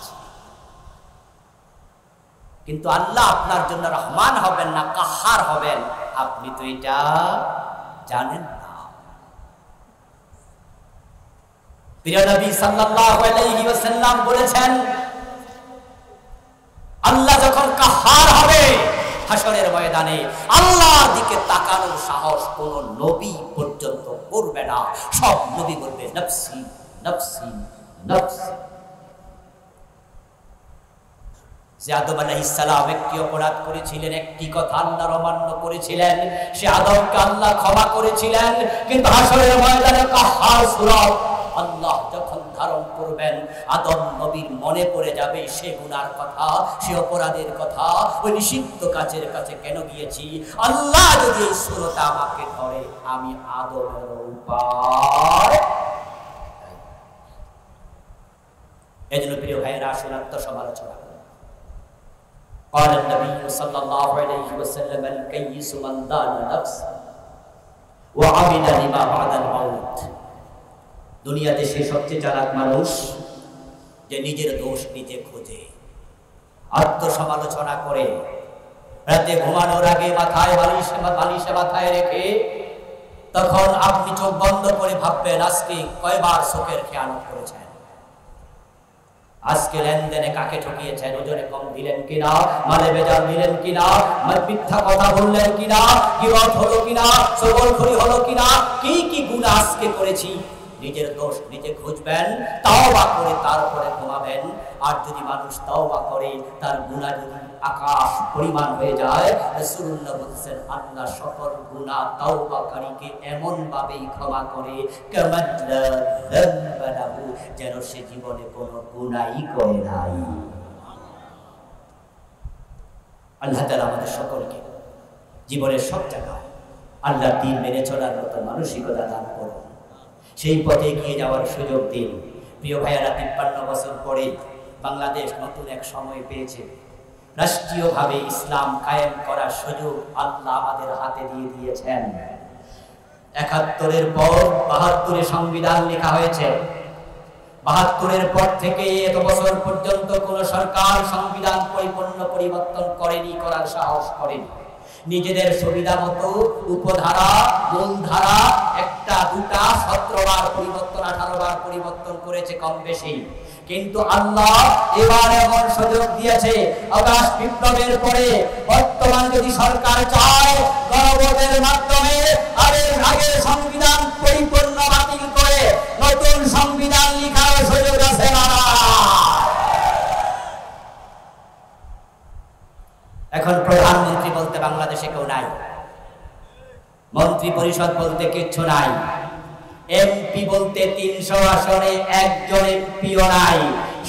কিন্তু আল্লাহ আপনার জন্য রহমান হবেন না কাহার হবেন, আপনি তো এটা জানেন না। প্রিয় নবী সাল্লাল্লাহু আলাইহি ওয়াসাল্লাম বলেছেন, আল্লাহ যখন কাহার হবে হাসরের ময়দানে আল্লাহর দিকে তাকানোর সাহস কোন নবী পর্যন্ত করবে না। সব নবী বলবে নফসি নফসি নফসি। যে আদম আলাইহিস সালাম একটি অপরাধ করেছিলেন, একটি কথা আল্লাহর অমান্য করেছিলেন, সে আদমকে আল্লাহ ক্ষমা করেছিলেন, কিন্তু হাসরের ময়দানে কাহার সূরত আল্লাহ যখন ধারণ করবেন, আদম নবীর মনে পড়ে যাবে সে গুনার কথা, সে অপরাধের কথা, ওই নিষিদ্ধ কাজের কাছে কেন গিয়েছি। আল্লাহ যদি এই সূরতটা আমাকে ধরে, আমি আদমের উপায়। এজন্য প্রিয় ভাইয়েরা, আসুন আত্মসমালোচনা করি। قال النبي صلى الله عليه وسلم الكيس من دان نفسه وعمل لما بعد الموت। দুনিয়াতে সে সবচেয়ে চালাক মানুষ যে নিজের দোষ নিজে খোঁজে, আত্মসমালোচনা করে, রাতে ঘুমানোর আগে মাথায় বালিশে মাথায় রেখে তখন আপনি চোখ বন্ধ করে ভাববেন আজকে কয়বার চোখের খেয়ানত করেছেন, আজকে লেনদেনে কাকে ঠকিয়েছেন, ওজনে কম দিলেন কিনা, মালে বেজাল দিলেন কিনা, মিথ্যা কথা বললেন কিনা, গীবত হলো কিনা, চগলখড়ি হলো কিনা, কি কি গুনাহ আজকে করেছি। নিজের দোষ নিজে খুঁজবেন, তাওবা করে তারপরে ঘুমাবেন। আর যদি মানুষ তাওবা করে, তার গুনাহ যদি আকাশ পরিমাণ হয়ে যায়, রাসূলুল্লাহ বলেছেন আল্লাহ সকল গুনাহ তাওবাকারীকে এমন ভাবেই ক্ষমা করে কামাল্লা যানবাহু, যেন সে জীবনে কোনো গুনাহই করে নাই। আল্লাহ তাআলা আমাদের সকলকে জীবনের সব জায়গায় আল্লাহর দ্বীন মেনে চলার মতো মানসিকতা দান করুন, সেই পথে এগিয়ে যাওয়ার সুযোগ দিন। প্রিয় ভাইয়েরা, 53 বছর পরে বাংলাদেশ নতুন এক সময় পেয়েছে, রাষ্ট্রীয়ভাবে ইসলাম কায়েম করার সুযোগ আল্লাহ আমাদের হাতে দিয়ে দিয়েছেন। 71-এর পর 72-এ সংবিধান লেখা হয়েছে। 72-এর পর থেকে এত বছর পর্যন্ত কোন সরকার সংবিধান পরিপূর্ণ পরিবর্তন করেনি, করার সাহস করেনি। নিজেদের সুবিধা মতো উপধারা, মূলধারা একটা দুটা 17 বার পরিবর্তন, 18 বার পরিবর্তন করেছে কম বেশি, কিন্তু আল্লাহ এবার এমন সুযোগ দিয়েছে, আগস্ট বিপ্লবের পরে বর্তমান যদি সরকার চায় গণভোটের মাধ্যমে আগের সংবিধান পরিপূর্ণ বাতিল করে নতুন সংবিধান লেখার সুযোগ আছে। এখন প্রধানমন্ত্রী বলতে বাংলাদেশে কেউ নাই, মন্ত্রী পরিষদ বলতে কিচ্ছু নাই, এমপি বলতে 300 আসনে একজন এমপিও নাই,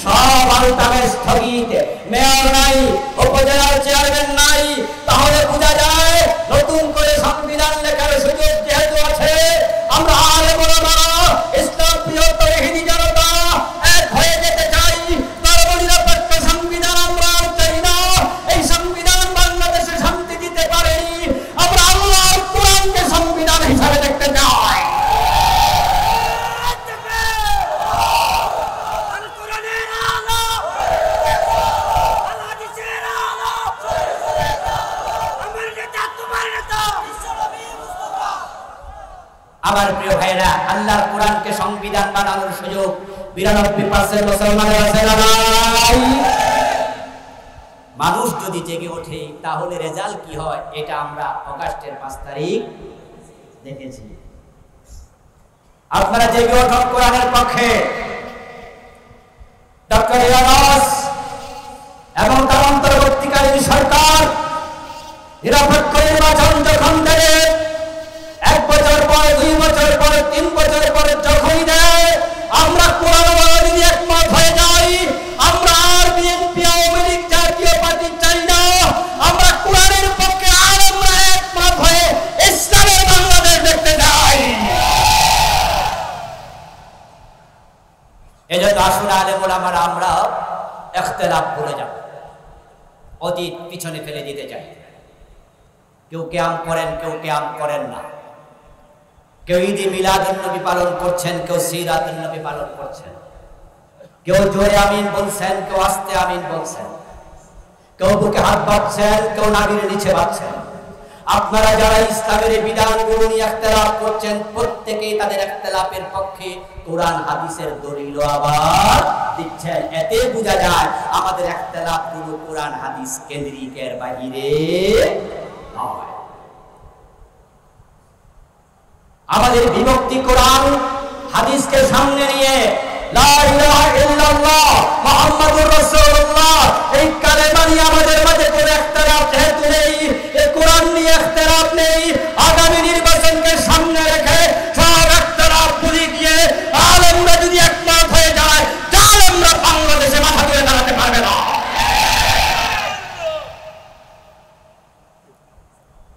সব আলতামে স্থগিত, মেয়র নাই, উপজেলার চেয়ারম্যান নাই। তাহলে বোঝা যায় নতুন করে সংবিধান লেখার সুযোগ যেহেতু আছে, আমরা আলেম ওলামা ইসলাম প্রিয় তৌহিদি জনতা এক হয়ে যেতে চাই। ধর্মনিরপেক্ষ সংবিধান আমরা চাই না। এই সংবিধান বাংলাদেশে শান্তি দিতে পারেনি, আমরা আল্লাহর কোরআনকে সংবিধান হিসাবে দেখতে চাই। আমার প্রিয় ভাইরা, আল্লাহর কোরআনকে সংবিধান বানানোর সুযোগ 92% মুসলমানের আছে না নাই? মানুষ যদি জেগে ওঠে তাহলে রেজাল্ট কি হয় এটা আমরা আগস্টের 5 তারিখ দেখেছি। আপনারা জেগে ওঠুন কোরআনের পক্ষে। ডক্টর ইউনূস এবং তার অন্তর্বর্তীকালীন সরকার নিরপেক্ষ নির্বাচন যখন দেবে, 1 বছর পর, 2 বছর পর, 3 বছর পর যখনই দেয়, আমরা কোরআনওয়ালা যদি একমত হয়ে যাই, আমরা আর বিএনপি আওয়ামী লীগ জাতীয় পার্টি চাই না, আমরা কোরআনের পক্ষে আমরা একমত হয়ে ইসলামের বাংলাদেশ দেখতে চাই। এজন্য আসুন আলেম ওলামারা আমরা ইখতিলাফ ভুলে যাব, অতীত পিছনে ফেলে দিতে চাই। কেউ কিয়াম করেন, কেউ কিয়াম করেন না, কেউ ঈদে মিলাদুন নবী পালন করছেন, কেউ সিরাতুন নবী পালন করছেন, কেউ জোরে আমিন বলছেন, কেউ আস্তে আমিন বলছেন, কেউ বুকে হাত বাঁধছেন, কেউ নাভির নিচে বাঁধছেন। আপনারা যারা ইসলামের বিধানগুলো নিয়ে ইখতিলাফ করছেন, প্রত্যেকেই তাদের ইখতিলাফের পক্ষে কোরআন হাদিসের দলিল আবার দিচ্ছেন। এতে বোঝা যায় আমাদের ইখতিলাফগুলো কোরআন হাদিস কেন্দ্রিকের বাইরে নয়। আমাদের বিভক্তি কোরআন হাদিসকে সামনে নিয়ে লা ইলাহা ইল্লাল্লাহ মুহাম্মাদুর রাসূলুল্লাহ এই কালেমা নিয়ে আমাদের মাঝে কোনো ইখতিলাফ যেহেতু নেই, এই কোরআন নিয়ে ইখতিলাফ নেই, আগামী নির্বাচনকে সামনে রেখে সব ইখতিলাফ ভুলে গিয়ে আলেমরা যদি একমত হয়ে যায়, জালেমরা বাংলাদেশে মাথা তুলে দাঁড়াতে পারবে না।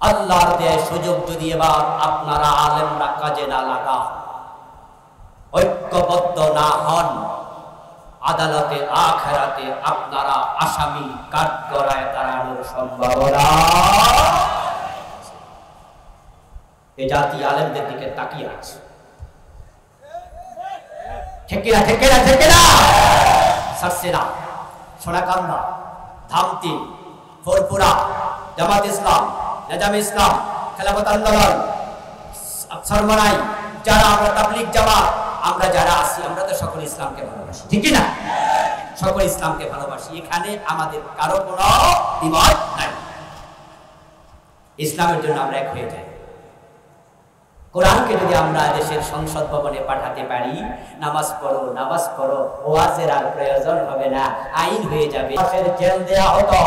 আল্লাহর দেয় সুযোগ যদি এবার আপনারা আলেমরা কাজে না লাগা, ঐক্যবদ্ধ না হন, আদালতে আখিরাতে আপনারা আসামি কাঠগড়ায় দাঁড়ানোর সম্ভাবনা। এই জাতি আলেমদের দিকে তাকিয়ে আছে। ঠিক কিনা, ঠিক কিনা, ঠিক কিনা? সারসিনা, সোনাকান্দা, ধামতি, ফুরফুরা, জামাত ইসলাম, নিজাম ইসলাম, খেলাফত আন্দোলন, সরমনাই, যারা আমরা তাবলীগ জামাত, আমরা যারা আছি, আমরা তো সকল ইসলামকে ভালোবাসি, ঠিক না? সকল ইসলামকে ভালোবাসি, এখানে আমাদের কারো কোনো দ্বিমত নাই। ইসলামের জন্য আমরা এক হয়ে যাই। কোরআনকে যদি আমরা দেশের সংসদ ভবনে পাঠাতে পারি, নামাজ পড়ো, নামাজ পড়ো, ওয়াজের আর প্রয়োজন হবে না, আইন হয়ে যাবে। জেল দেয়া হতো,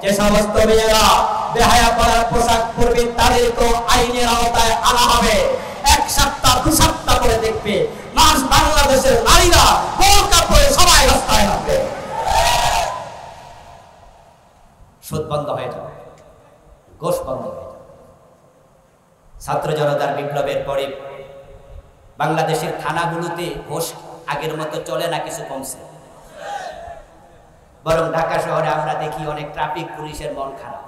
যে সমস্ত মেয়েরা বেহায়া পরার পোশাক পরবে তাদের তো আইনের আওতায় আনা হবে। 1 সপ্তাহ 2 সপ্তাহ করে দেখবে বাংলাদেশের নারীরা বোরকা পরে সবাই রাস্তায় নামবে। সুদ বন্ধ হয়ে যাবে, ঘুষ বন্ধ হয়ে যাবে। ছাত্র জনতার বিপ্লবের পরে বাংলাদেশের থানাগুলোতে ঘুষ আগের মতো চলে না, কিছু কমছে। বরং ঢাকা শহরে আমরা দেখি অনেক ট্রাফিক পুলিশের মন খারাপ,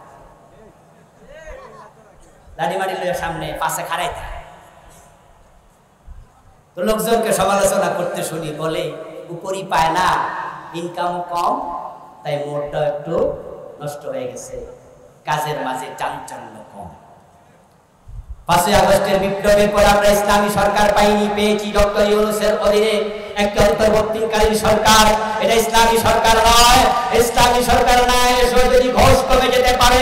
দাড়িমাড়ি লয়ে সামনে পাশে খাড়াই থাকে। তো লোকজনকে সমালোচনা করতে শুনি, বলে উপরই পায় না, ইনকাম কম, তাই মোড়টা একটু নষ্ট হয়ে গেছে, কাজের মাঝে চাঞ্চল্য কম। 5ই আগস্টের বিপ্লবের পর আমরা ইসলামী সরকার পাইনি, পেয়েছি ডক্টর ইউনূসের অধীনে একটা অন্তর্বর্তীকালীন সরকার, এটা ইসলামী সরকার নয়। ইসলামী সরকার নয়, এসব যদি ঘোষ কমে যেতে পারে,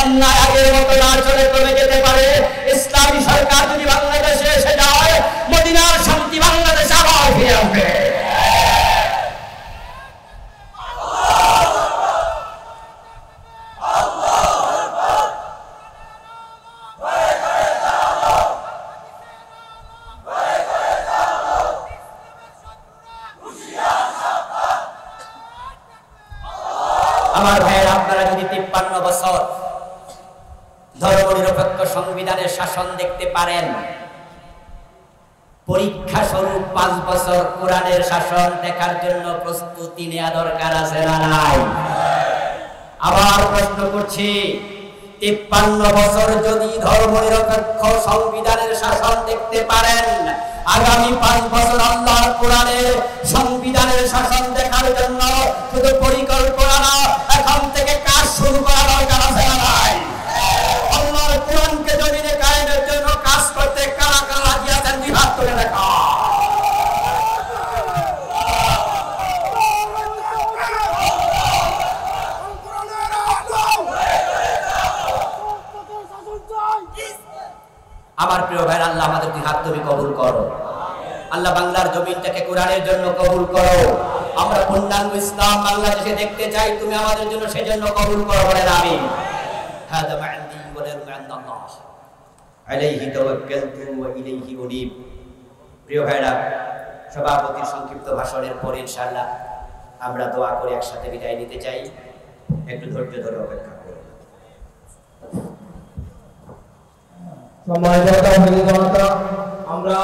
অন্যায় আগের মতো না চলে কমে যেতে পারে। ইসলামী সরকার যদি বাংলাদেশে এসে যায়, মদিনার শান্তি বাংলাদেশে আবার ফিরে আসবে। আমার ভাইয়ের, আপনারা যদি 53 বছর ধর্মনিরপেক্ষ সংবিধানের শাসন দেখতে পারেন, পরীক্ষা স্বরূপ 5 বছর কোরআনের শাসন দেখার জন্য প্রস্তুতি নেওয়া দরকার আছে না নাই? আবার প্রশ্ন করছি, 53 বছর যদি ধর্মনিরপেক্ষ সংবিধানের শাসন দেখতে পারেন, আগামী 5 বছর আল্লাহর কোরআনের সংবিধানের শাসন দেখার জন্য শুধু পরিকল্পনা না, এখন থেকে কাজ শুরু করা দরকার আছে না নাই? আল্লাহর কোরআনকে জমিনে কায়েমের জন্য কাজ করতে কারা কারা রাজি আছেন? দুই হাত তুলে দেখা। আমার প্রিয় ভাই, আল্লাহ আমাদের দুই হাত তুমি কবুল করো। আল্লাহ বাংলার জমিনটাকে কোরআনের জন্য কবুল করো। আমরা পূর্ণাঙ্গ ইসলাম বাংলাদেশে দেখতে চাই, তুমি আমাদের জন্য সেজন্য কবুল করো বলেন আমিন। হাদা মা ইনদি ওয়া লা ইনদাল্লাহ আলাইহি তাওয়াক্কালতু ওয়া ইলাইহি উনীব। প্রিয় ভাইরা, সভাপতির সংক্ষিপ্ত ভাষণের পরে ইনশাআল্লাহ আমরা দোয়া করে একসাথে বিদায় নিতে চাই। একটু ধৈর্য ধরে অপেক্ষা করুন। সম্মানিত আমরা